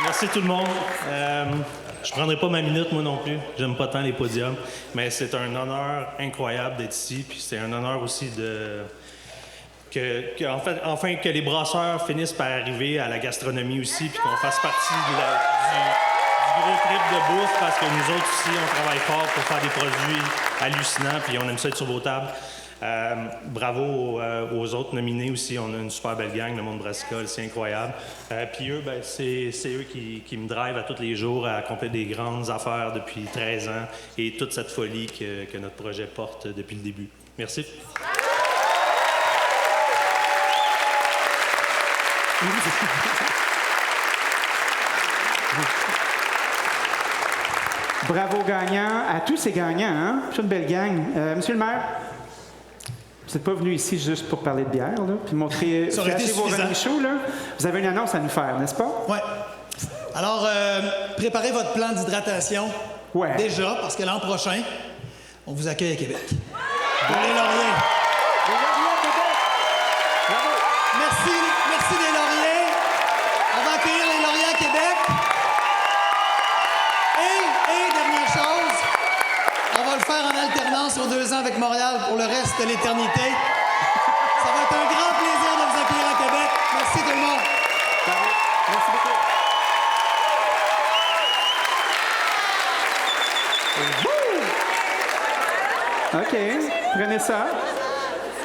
Merci tout le monde. Je prendrai pas ma minute, moi non plus. J'aime pas tant les podiums. Mais c'est un honneur incroyable d'être ici. Puis c'est un honneur aussi enfin, que les brasseurs finissent par arriver à la gastronomie aussi, puis qu'on fasse partie du gros trip de bouffe, parce que nous autres aussi, on travaille fort pour faire des produits hallucinants, puis on aime ça être sur vos tables. Bravo aux autres nominés aussi. On a une super belle gang, le monde brassicole, c'est incroyable. Puis eux, ben, c'est eux qui me drivent à tous les jours à accomplir des grandes affaires depuis 13 ans et toute cette folie que notre projet porte depuis le début. Merci. Bravo gagnants, à tous ces gagnants, hein? C'est une belle gang. Monsieur le maire, vous n'êtes pas venu ici juste pour parler de bière, là, puis montrer ça aurait été vos suffisant. running shows, là. Vous avez une annonce à nous faire, n'est-ce pas? Oui. Alors, préparez votre plan d'hydratation. Ouais. Déjà, parce que l'an prochain, on vous accueille à Québec. Pour les lauriers. Merci des lauriers. On va accueillir les lauriers à Québec. Et dernière chose, on va le faire en alternance aux 2 ans avec Montréal pour le reste de l'éternité. Ça va être un grand plaisir de vous accueillir à Québec. Merci tout le monde. Merci beaucoup. OK, prenez ça.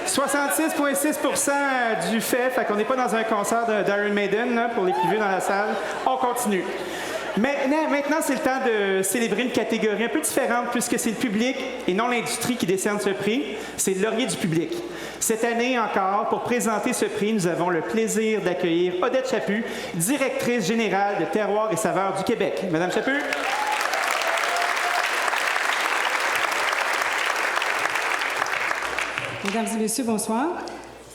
66,6 du fait qu'on n'est pas dans un concert d'Iron Maiden, là, pour les plus vieux dans la salle. On continue. Mais maintenant, c'est le temps de célébrer une catégorie un peu différente puisque c'est le public et non l'industrie qui décerne ce prix. C'est le laurier du public. Cette année encore, pour présenter ce prix, nous avons le plaisir d'accueillir Odette Chaput, directrice générale de Terroir et Saveurs du Québec. Madame Chaput. Mesdames et messieurs, bonsoir.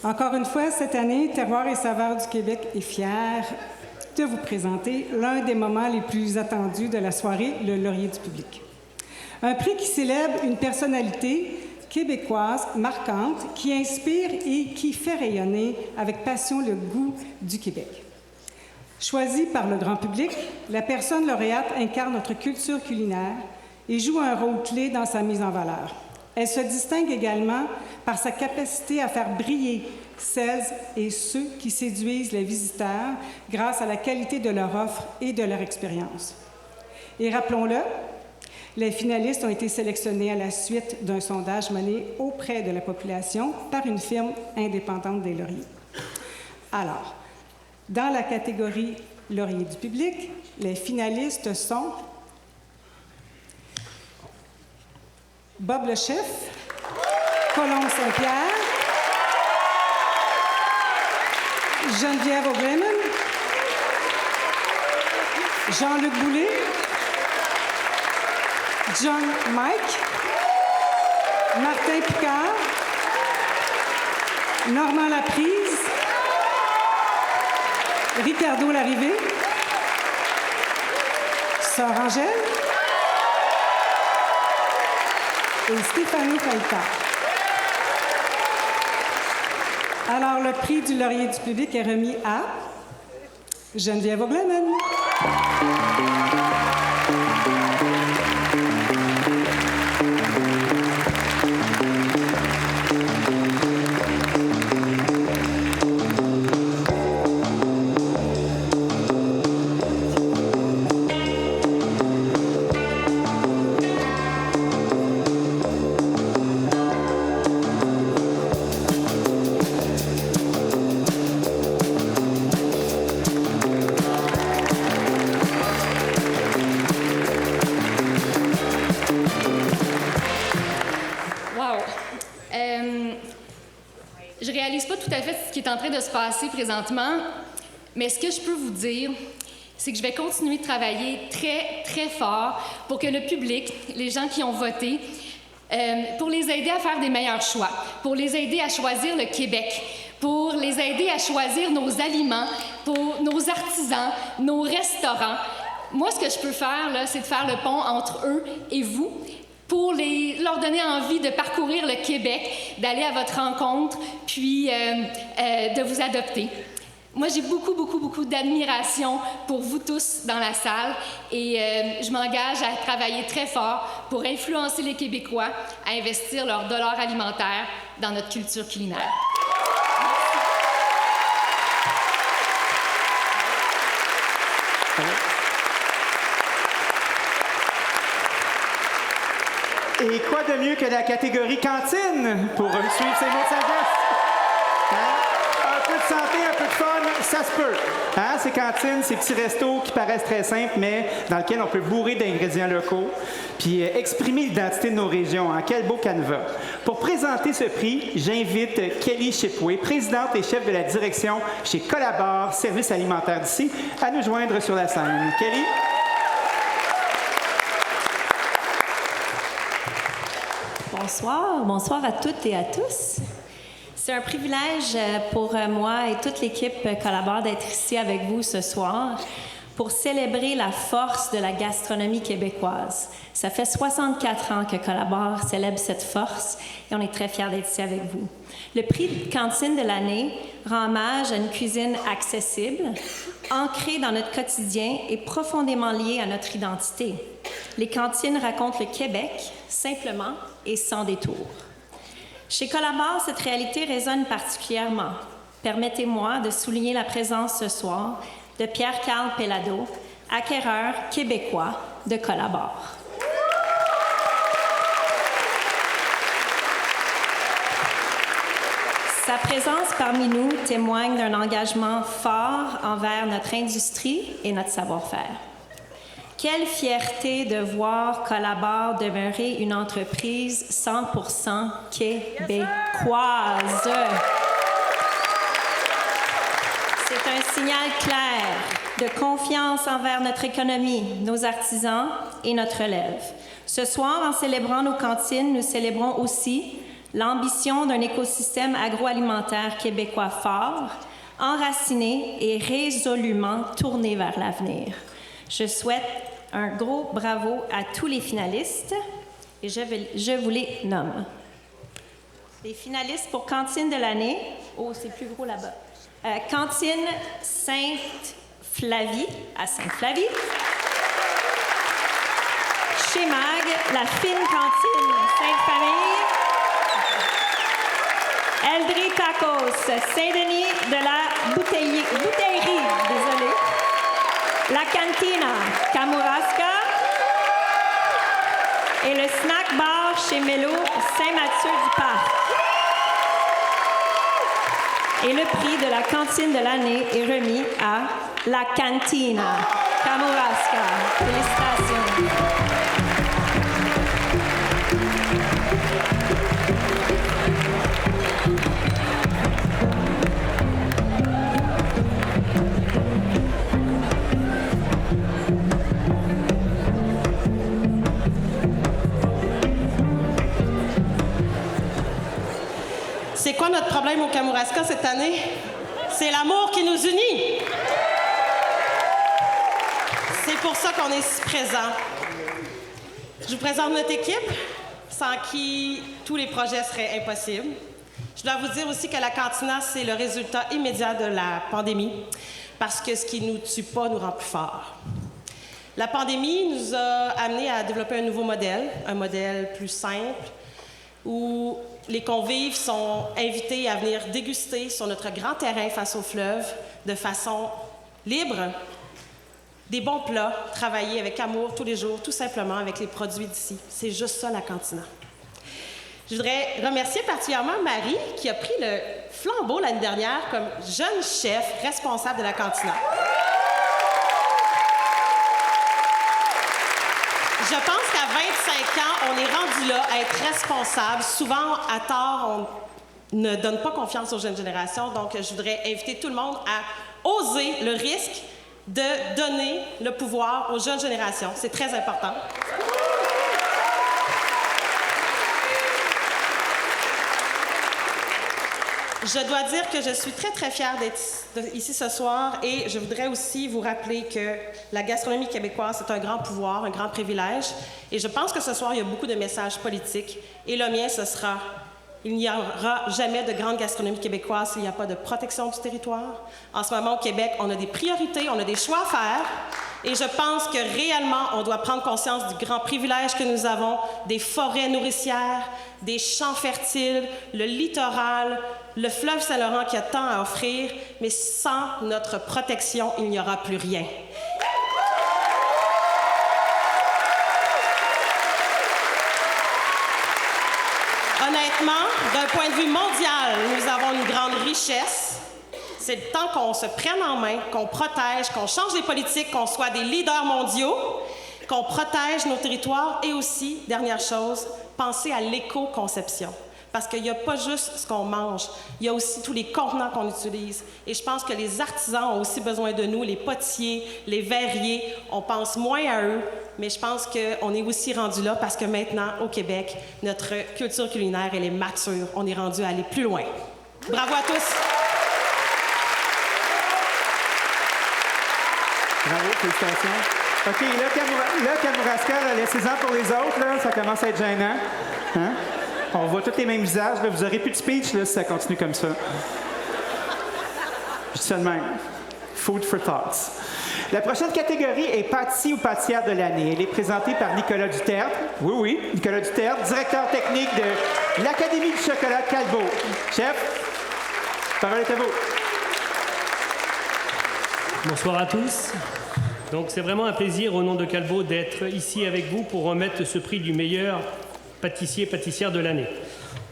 Encore une fois, cette année, Terroir et Saveurs du Québec est fier de vous présenter l'un des moments les plus attendus de la soirée, le Laurier du public. Un prix qui célèbre une personnalité québécoise marquante, qui inspire et qui fait rayonner avec passion le goût du Québec. Choisie par le grand public, la personne lauréate incarne notre culture culinaire et joue un rôle clé dans sa mise en valeur. Elle se distingue également par sa capacité à faire briller celles et ceux qui séduisent les visiteurs grâce à la qualité de leur offre et de leur expérience. Et rappelons-le, les finalistes ont été sélectionnés à la suite d'un sondage mené auprès de la population par une firme indépendante des lauriers. Alors, dans la catégorie Laurier du public, les finalistes sont Bob le Chef, Colombe Saint-Pierre, Geneviève O'Gleman, Jean-Luc Boulay, John Mike, Martin Picard, Normand Laprise, Ricardo Larrivée, Sœur Angèle et Stéphanie Falta. Alors, le prix du Laurier du public est remis à Geneviève O'Gleman. Je réalise pas tout à fait ce qui est en train de se passer présentement, mais ce que je peux vous dire, c'est que je vais continuer de travailler très, très fort pour que le public, les gens qui ont voté, pour les aider à faire des meilleurs choix, pour les aider à choisir le Québec, pour les aider à choisir nos aliments, pour nos artisans, nos restaurants. Moi, ce que je peux faire, là, c'est de faire le pont entre eux et vous, pour leur donner envie de parcourir le Québec, d'aller à votre rencontre, puis de vous adopter. Moi, j'ai beaucoup, beaucoup, beaucoup d'admiration pour vous tous dans la salle et je m'engage à travailler très fort pour influencer les Québécois à investir leurs dollars alimentaires dans notre culture culinaire. Et quoi de mieux que la catégorie cantine pour suivre ces mots de sagesse? Hein? Un peu de santé, un peu de fun, ça se peut. Hein? Ces cantines, ces petits restos qui paraissent très simples, mais dans lesquels on peut bourrer d'ingrédients locaux, puis exprimer l'identité de nos régions. Hein? Quel beau canevas. Pour présenter ce prix, j'invite Kelly Chipoué, présidente et chef de la direction chez Collabore, service alimentaire d'ici, à nous joindre sur la scène. Kelly? Bonsoir à toutes et à tous. C'est un privilège pour moi et toute l'équipe Collabore d'être ici avec vous ce soir pour célébrer la force de la gastronomie québécoise. Ça fait 64 ans que Collabore célèbre cette force et on est très fiers d'être ici avec vous. Le prix de cantine de l'année rend hommage à une cuisine accessible, ancrée dans notre quotidien et profondément liée à notre identité. Les cantines racontent le Québec simplement et sans détour. Chez Collabore, cette réalité résonne particulièrement. Permettez-moi de souligner la présence ce soir de Pierre-Carl Pellado, acquéreur québécois de Collabore. Sa présence parmi nous témoigne d'un engagement fort envers notre industrie et notre savoir-faire. Quelle fierté de voir Collabore demeurer une entreprise 100% québécoise. C'est un signal clair de confiance envers notre économie, nos artisans et notre relève. Ce soir, en célébrant nos cantines, nous célébrons aussi l'ambition d'un écosystème agroalimentaire québécois fort, enraciné et résolument tourné vers l'avenir. Je souhaite un gros bravo à tous les finalistes et je vous les nomme. Les finalistes pour Cantine de l'année, oh c'est plus gros là-bas, Cantine Sainte-Flavie à Sainte-Flavie. Chez Mag, la fine cantine Sainte-Famille. Eldri Tacos, Saint-Denis de la bouteillerie, désolé. La Cantina, Kamouraska. Et le snack bar chez Mélo, Saint-Mathieu-du-Parc. Et le prix de la cantine de l'année est remis à La Cantina, Kamouraska. Félicitations. C'est quoi notre problème au Kamouraska cette année? C'est l'amour qui nous unit. C'est pour ça qu'on est si présents. Je vous présente notre équipe, sans qui tous les projets seraient impossibles. Je dois vous dire aussi que la Cantina, c'est le résultat immédiat de la pandémie, parce que ce qui ne nous tue pas nous rend plus forts. La pandémie nous a amenés à développer un nouveau modèle, un modèle plus simple, où les convives sont invités à venir déguster sur notre grand terrain face au fleuve de façon libre des bons plats travaillés avec amour tous les jours, tout simplement avec les produits d'ici. C'est juste ça, la Cantina. Je voudrais remercier particulièrement Marie qui a pris le flambeau l'année dernière comme jeune chef responsable de la Cantina. Je pense qu'à 25 ans, on est rendu rendu là à être responsable. Souvent, à tort, on ne donne pas confiance aux jeunes générations. Donc, je voudrais inviter tout le monde à oser le risque de donner le pouvoir aux jeunes générations. C'est très important. Je dois dire que je suis très, très fière d'être ici ce soir et je voudrais aussi vous rappeler que la gastronomie québécoise, c'est un grand pouvoir, un grand privilège. Et je pense que ce soir, il y a beaucoup de messages politiques. Et le mien, ce sera: il n'y aura jamais de grande gastronomie québécoise s'il n'y a pas de protection du territoire. En ce moment, au Québec, on a des priorités, on a des choix à faire. Et je pense que réellement, on doit prendre conscience du grand privilège que nous avons, des forêts nourricières, des champs fertiles, le littoral, le fleuve Saint-Laurent qui a tant à offrir, mais sans notre protection, il n'y aura plus rien. Honnêtement, d'un point de vue mondial, nous avons une grande richesse. C'est le temps qu'on se prenne en main, qu'on protège, qu'on change les politiques, qu'on soit des leaders mondiaux, qu'on protège nos territoires et aussi, dernière chose, penser à l'éco-conception. Parce qu'il n'y a pas juste ce qu'on mange, il y a aussi tous les contenants qu'on utilise. Et je pense que les artisans ont aussi besoin de nous, les potiers, les verriers. On pense moins à eux, mais je pense qu'on est aussi rendu là parce que maintenant, au Québec, notre culture culinaire, elle est mature. On est rendu à aller plus loin. Bravo à tous! Bravo, félicitations. OK, là, Kamouraska, laissez-en pour les autres, là, ça commence à être gênant. Hein? On voit tous les mêmes visages, là. Vous n'aurez plus de speech là, si ça continue comme ça. Je dis ça de même. Food for thoughts. La prochaine catégorie est pâtissier ou pâtissière de l'année. Elle est présentée par Nicolas Dutertre. Oui, Nicolas Dutertre, directeur technique de l'Académie du chocolat de Calbo. Chef, parole est à vous. Bonsoir à tous. Donc c'est vraiment un plaisir au nom de Calbo d'être ici avec vous pour remettre ce prix du meilleur pâtissier-pâtissière de l'année.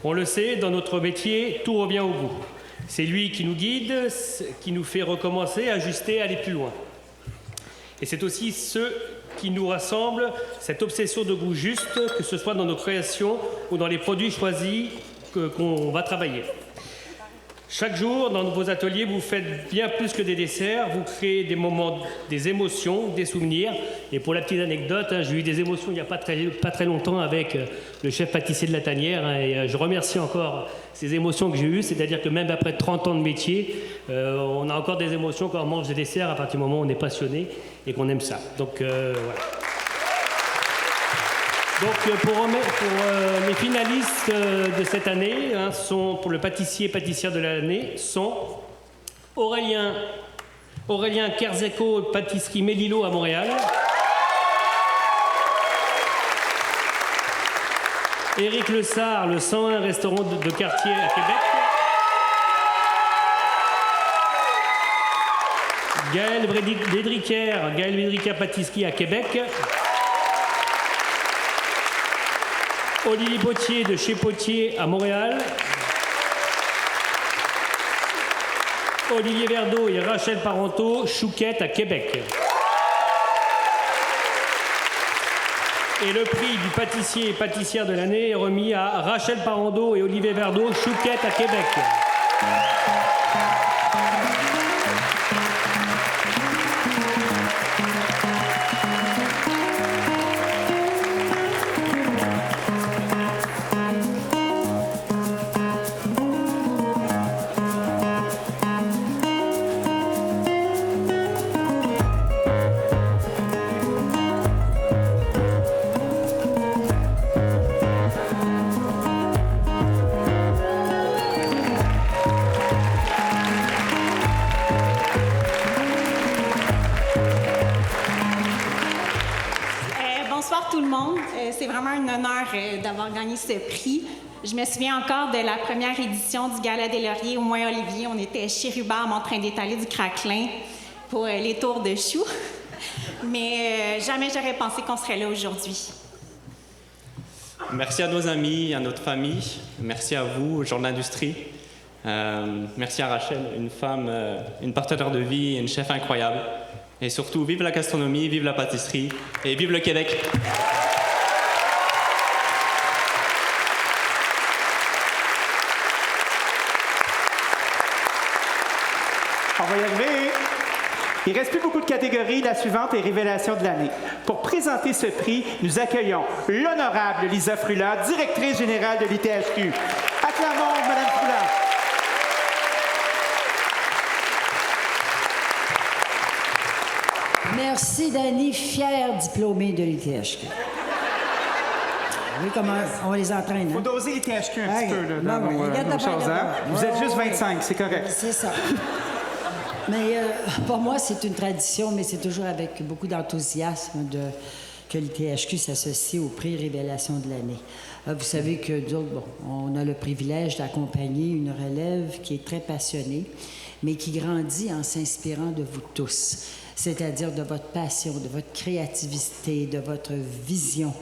On le sait, dans notre métier, tout revient au goût. C'est lui qui nous guide, qui nous fait recommencer, ajuster, aller plus loin. Et c'est aussi ce qui nous rassemble, cette obsession de goût juste, que ce soit dans nos créations ou dans les produits choisis qu'on va travailler. Chaque jour, dans vos ateliers, vous faites bien plus que des desserts, vous créez des moments, des émotions, des souvenirs. Et pour la petite anecdote, j'ai eu des émotions il n'y a pas très longtemps avec le chef pâtissier de la Tanière. Et je remercie encore ces émotions que j'ai eues, c'est-à-dire que même après 30 ans de métier, on a encore des émotions quand on mange des desserts à partir du moment où on est passionné et qu'on aime ça. Donc voilà. Donc pour les finalistes de cette année, sont pour le pâtissier-pâtissière de l'année sont Aurélien Kerzeko, pâtisserie Mélilo à Montréal. Éric Lessard, le 101 restaurant de quartier à Québec. Gaël Védricaire, pâtisserie à Québec. Olivier Potier de chez Potier à Montréal. Olivier Verdeau et Rachel Parenteau, Chouquette à Québec. Et le prix du pâtissier et pâtissière de l'année est remis à Rachel Parenteau et Olivier Verdeau, Chouquette à Québec. C'est vraiment un honneur d'avoir gagné ce prix. Je me souviens encore de la première édition du Gala des Lauriers au Moin Olivier. On était chez Rhubarbe en train d'étaler du craquelin pour les tours de choux. Mais jamais j'aurais pensé qu'on serait là aujourd'hui. Merci à nos amis, à notre famille. Merci à vous, gens de l'industrie. Merci à Rachel, une femme, une partenaire de vie, une chef incroyable. Et surtout, vive la gastronomie, vive la pâtisserie et vive le Québec. va y arriver. Il ne reste plus beaucoup de catégories. La suivante est Révélation de l'année. Pour présenter ce prix, nous accueillons l'honorable Lisa Frula, directrice générale de l'ITHQ. Acclamons Mme Frula. Merci, Dany, fière diplômée de l'ITHQ. Oui, comment on les entraîne. Il faut doser l'ITHQ un petit peu là, dans regarde nos choses. Hein? Vous êtes juste 25, c'est correct. C'est ça. Mais pour moi, c'est une tradition, mais c'est toujours avec beaucoup d'enthousiasme que l'ITHQ s'associe au prix Révélation de l'année. Vous savez que nous autres, on a le privilège d'accompagner une relève qui est très passionnée, mais qui grandit en s'inspirant de vous tous, c'est-à-dire de votre passion, de votre créativité, de votre vision.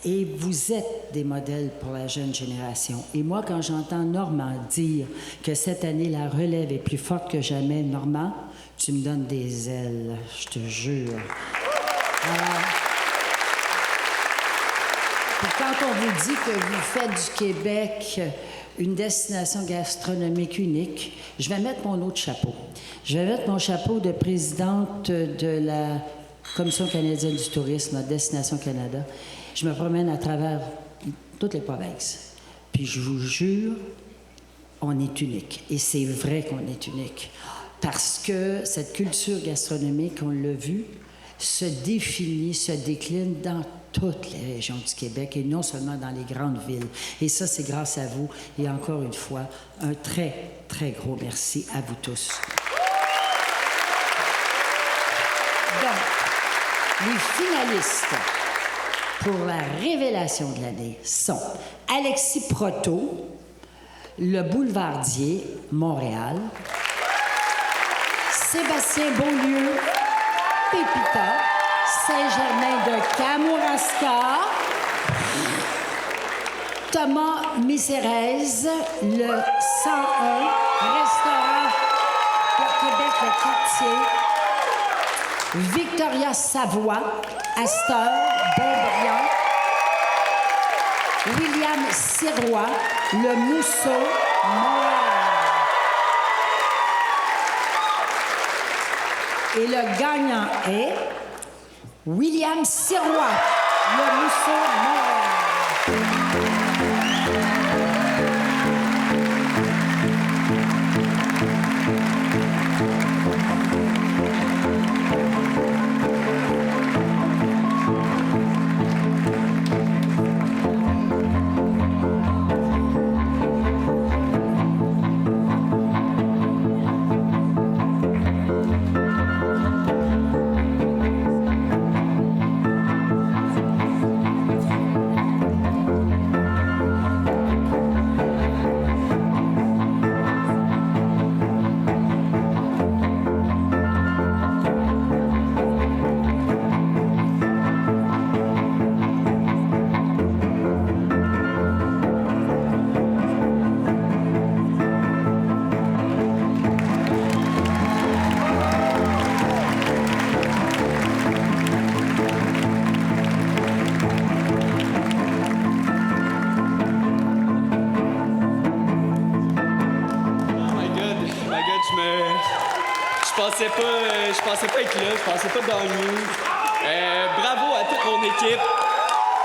Et vous êtes des modèles pour la jeune génération. Et moi, quand j'entends Normand dire que cette année, la relève est plus forte que jamais, Normand, tu me donnes des ailes, je te jure. Puis quand on vous dit que vous faites du Québec une destination gastronomique unique, je vais mettre mon autre chapeau. Je vais mettre mon chapeau de présidente de la Commission canadienne du tourisme à Destination Canada. Je me promène à travers toutes les provinces. Puis je vous jure, on est unique. Et c'est vrai qu'on est unique. Parce que cette culture gastronomique, on l'a vu, se définit, se décline dans toutes les régions du Québec et non seulement dans les grandes villes. Et ça, c'est grâce à vous. Et encore une fois, un très, très gros merci à vous tous. Donc, les finalistes pour la révélation de l'année sont Alexis Proto, Le Boulevardier, Montréal, Sébastien Beaulieu, Pépita, Saint-Germain de Kamouraska, Thomas Missérez, le 101, restaurant de Québec, le quartier, Victoria Savoie, Astor, Beaubriand, William Sirois, le Mousseau, Montréal. Et le gagnant est William Sirois, le Mousseau, Montréal. Je pensais pas être là, je pensais pas gagner. Bravo à toute mon équipe.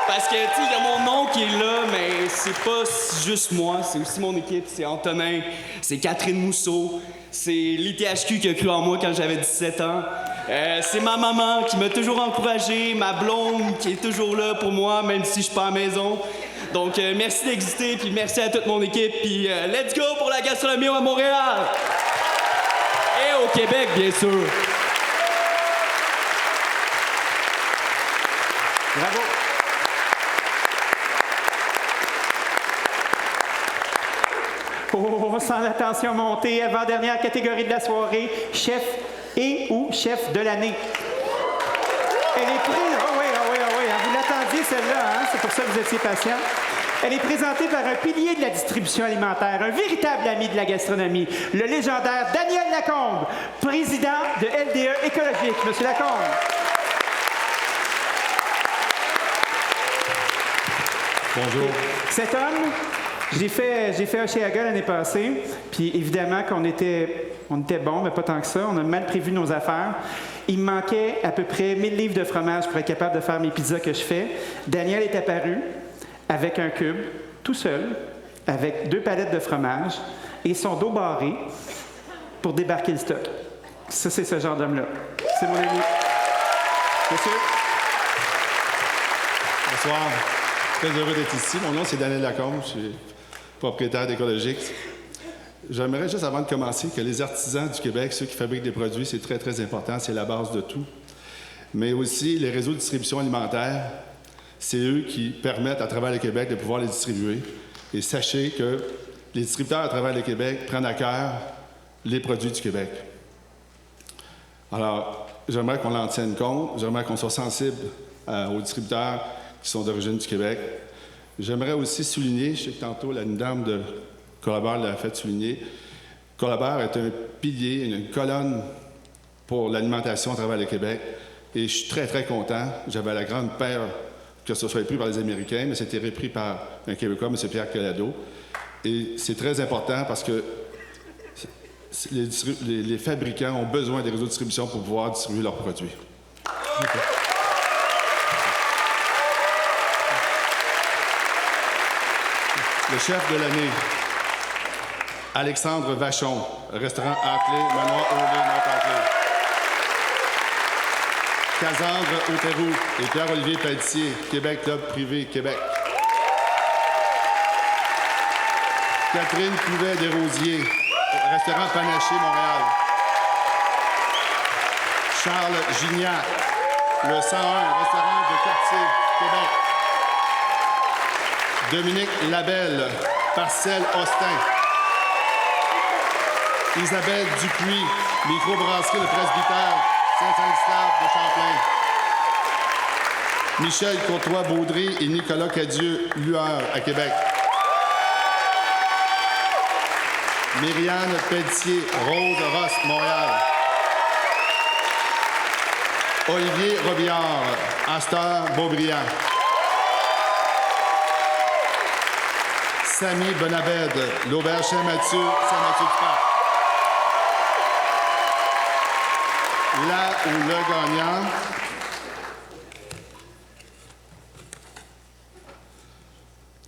Parce que, tu sais, il y a mon nom qui est là, mais c'est pas juste moi, c'est aussi mon équipe. C'est Antonin, c'est Catherine Mousseau, c'est l'ITHQ qui a cru en moi quand j'avais 17 ans. C'est ma maman qui m'a toujours encouragé, ma blonde qui est toujours là pour moi, même si je suis pas à la maison. Donc, merci d'exister, puis merci à toute mon équipe, puis let's go pour la gastronomie à Montréal! Et au Québec, bien sûr. Bravo. Oh, sans la tension montée, avant-dernière catégorie de la soirée, chef et ou chef de l'année. Elle est prise... Oh oui. Vous l'attendiez, celle-là, hein? C'est pour ça que vous étiez patient. Elle est présentée par un pilier de la distribution alimentaire, un véritable ami de la gastronomie, le légendaire Daniel Lacombe, président de LDE Écologique. Monsieur Lacombe. Bonjour. Cet homme J'ai fait Oshéaga l'année passée, puis évidemment qu'on était bon, mais pas tant que ça. On a mal prévu nos affaires. Il me manquait à peu près 1000 livres de fromage pour être capable de faire mes pizzas que je fais. Daniel est apparu avec un cube, tout seul, avec 2 palettes de fromage et son dos barré pour débarquer le stock. Ça, c'est ce genre d'homme-là. C'est mon ami. Monsieur? Bonsoir. Très heureux d'être ici. Mon nom, c'est Daniel Lacombe. Je suis propriétaire d'Écologique. J'aimerais juste, avant de commencer, que les artisans du Québec, ceux qui fabriquent des produits, c'est très, très important. C'est la base de tout. Mais aussi, les réseaux de distribution alimentaire, c'est eux qui permettent, à travers le Québec, de pouvoir les distribuer. Et sachez que les distributeurs à travers le Québec prennent à cœur les produits du Québec. Alors, j'aimerais qu'on en tienne compte. J'aimerais qu'on soit sensible aux distributeurs qui sont d'origine du Québec. J'aimerais aussi souligner, je sais que tantôt la dame de Colabert l'a fait souligner, Colabert est un pilier, une colonne pour l'alimentation à travers le Québec. Et je suis très, très content. J'avais la grande peur que ce soit pris par les Américains, mais c'était repris par un Québécois, M. Pierre Collado. Et c'est très important parce que les fabricants ont besoin des réseaux de distribution pour pouvoir distribuer leurs produits. Okay. Le chef de l'année, Alexandre Vachon, restaurant Aclé, Manoir Olé, Nord-Aclé. Casandre Auterroux et Pierre-Olivier Pelletier, Québec Club Privé, Québec. Catherine Pouvet des Rosiers, restaurant Panaché, Montréal. Charles Gignac, le 101, restaurant de Quartier, Québec. Dominique Labelle, Parcelle Austin. Isabelle Dupuis, microbrasserie Le Presbytère, Saint-Anne-Stave de Champlain. Michel Courtois-Baudry et Nicolas Cadieux, Lueur, à Québec. Myriane Pelletier, Rose Ross, Montréal. Olivier Robillard, Astor, Beaubriand. Samy Bonabed, l'Auberge Saint-Mathieu, Saint-Mathieu-du-Parc. Là où le gagnant,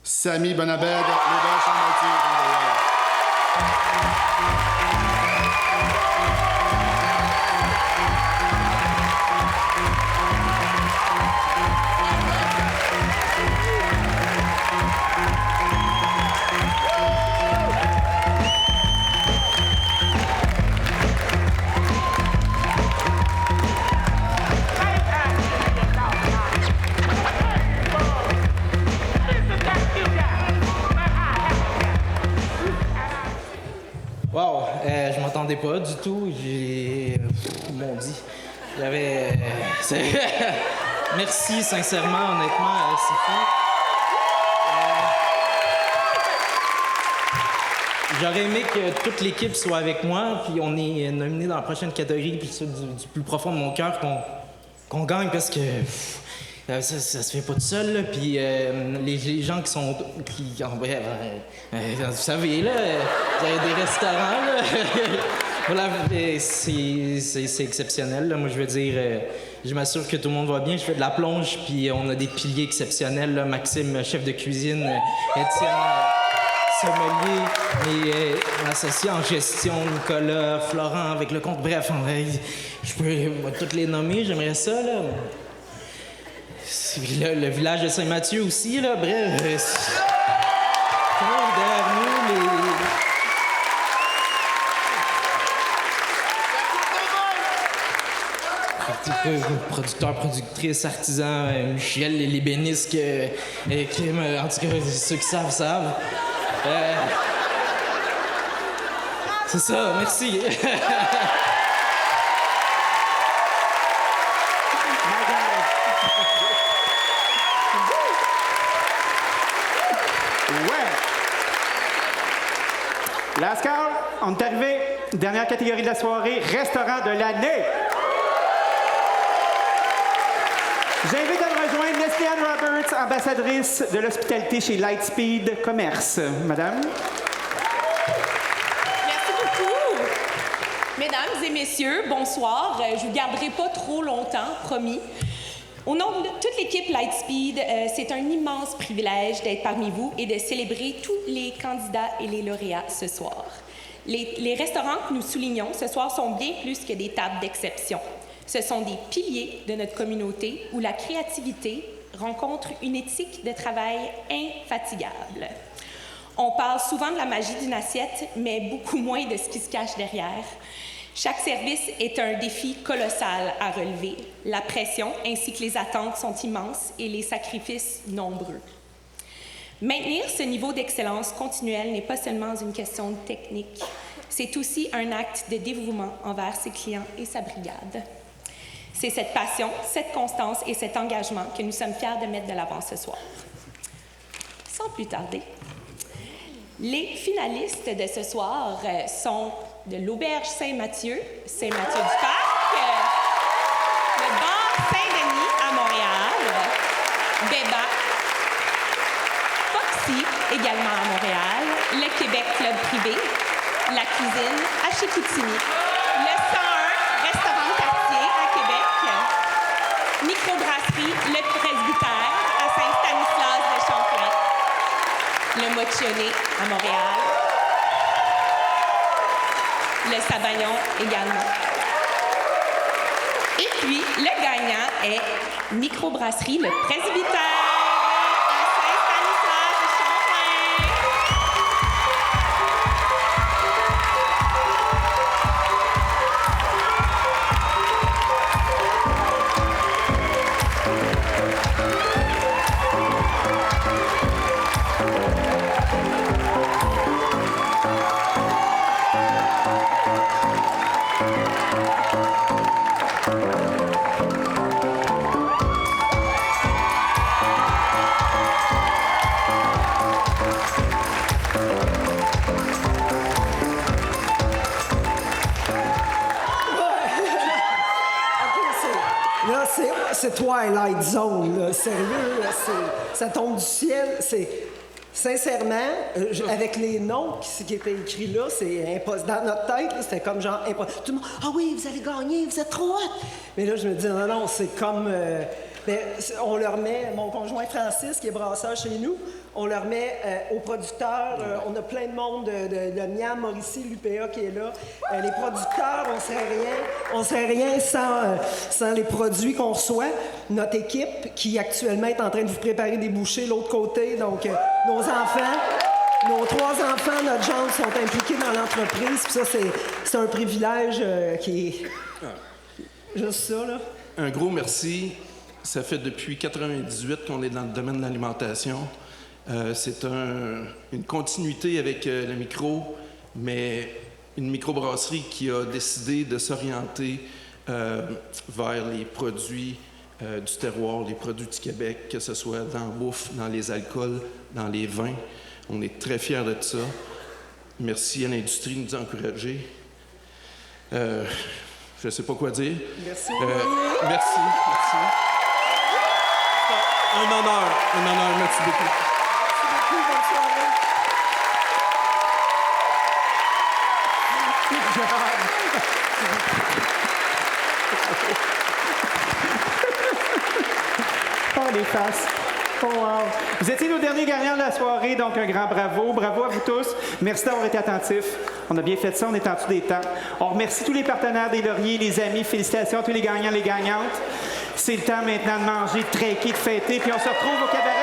Samy Bonabed, l'Auberge Saint-Mathieu. Wow, je m'attendais pas du tout. Mon Dieu. J'avais. Merci, sincèrement, honnêtement, c'est fou. J'aurais aimé que toute l'équipe soit avec moi, puis on est nominé dans la prochaine catégorie, puis ça, du plus profond de mon cœur, qu'on gagne, parce que ça se fait pas tout seul, là. Puis les gens qui sont... vous savez, là, vous avez des restaurants, là. Voilà, c'est exceptionnel, là. Moi, je veux dire, je m'assure que tout le monde va bien. Je fais de la plonge, puis on a des piliers exceptionnels, là. Maxime, chef de cuisine, Étienne, sommelier, mes associés en gestion, Nicolas, Florent, avec le compte. Bref, je peux toutes les nommer, j'aimerais ça, là. Le village de Saint-Mathieu aussi, là, bref. Tout le monde derrière nous, producteurs, productrices, artisans, Michel, les ébénistes, en tout cas, ceux qui savent. C'est ça, merci. Last call, on est arrivé. Dernière catégorie de la soirée, restaurant de l'année. J'invite à me rejoindre Leslie-Anne Roberts, ambassadrice de l'hospitalité chez Lightspeed Commerce. Madame. Merci beaucoup. Mesdames et messieurs, bonsoir. Je ne vous garderai pas trop longtemps, promis. Au nom de toute l'équipe Lightspeed, c'est un immense privilège d'être parmi vous et de célébrer tous les candidats et les lauréats ce soir. Les restaurants que nous soulignons ce soir sont bien plus que des tables d'exception. Ce sont des piliers de notre communauté où la créativité rencontre une éthique de travail infatigable. On parle souvent de la magie d'une assiette, mais beaucoup moins de ce qui se cache derrière. Chaque service est un défi colossal à relever. La pression ainsi que les attentes sont immenses et les sacrifices nombreux. Maintenir ce niveau d'excellence continuelle n'est pas seulement une question de technique, c'est aussi un acte de dévouement envers ses clients et sa brigade. C'est cette passion, cette constance et cet engagement que nous sommes fiers de mettre de l'avant ce soir. Sans plus tarder, les finalistes de ce soir sont de l'Auberge Saint-Mathieu, Saint-Mathieu-du-Parc, le bar Saint-Denis à Montréal, Béba, Foxy également à Montréal, le Québec Club Privé, la cuisine à Chicoutimi, le 101 Restaurant Quartier à Québec, Microbrasserie Le Presbytère à Saint-Stanislas de Champlain, le Motionné à Montréal, le Sabayon également. Et puis, le gagnant est Microbrasserie Le Presbytère à Saint-Stanislas de Champlain. C'est Twilight Zone, là. Sérieux, là, ça tombe du ciel. Sincèrement, avec les noms qui étaient écrits là, c'est impossible. Dans notre tête, c'était comme genre impossible. Tout le monde, ah oui, vous allez gagner, vous êtes trop hot. Mais là, je me dis, non, c'est comme. On leur met, mon conjoint Francis, qui est brasseur chez nous, on leur met aux producteurs, on a plein de monde de Miam, Mauricie, l'UPA qui est là. Les producteurs, on serait rien sans les produits qu'on reçoit. Notre équipe, qui actuellement est en train de vous préparer des bouchées de l'autre côté, donc nos enfants. Nos 3 enfants, notre genre, sont impliqués dans l'entreprise. Puis ça, c'est un privilège qui est juste ça, là. Un gros merci. Ça fait depuis 1998 qu'on est dans le domaine de l'alimentation. C'est une continuité avec le micro, mais une microbrasserie qui a décidé de s'orienter vers les produits du terroir, les produits du Québec, que ce soit dans la bouffe, dans les alcools, dans les vins. On est très fiers de ça. Merci à l'industrie de nous encourager. Je ne sais pas quoi dire. Merci. Merci. Un honneur. Merci beaucoup. Merci beaucoup, bonne soirée. Oh, les faces. Oh, wow. Vous étiez nos derniers gagnants de la soirée, donc un grand bravo. Bravo à vous tous. Merci d'avoir été attentifs. On a bien fait ça, on est en dessous des temps. On remercie tous les partenaires des Lauriers, les amis. Félicitations à tous les gagnants, les gagnantes. C'est le temps maintenant de manger, de trinquer, de fêter, puis on se retrouve au cabaret.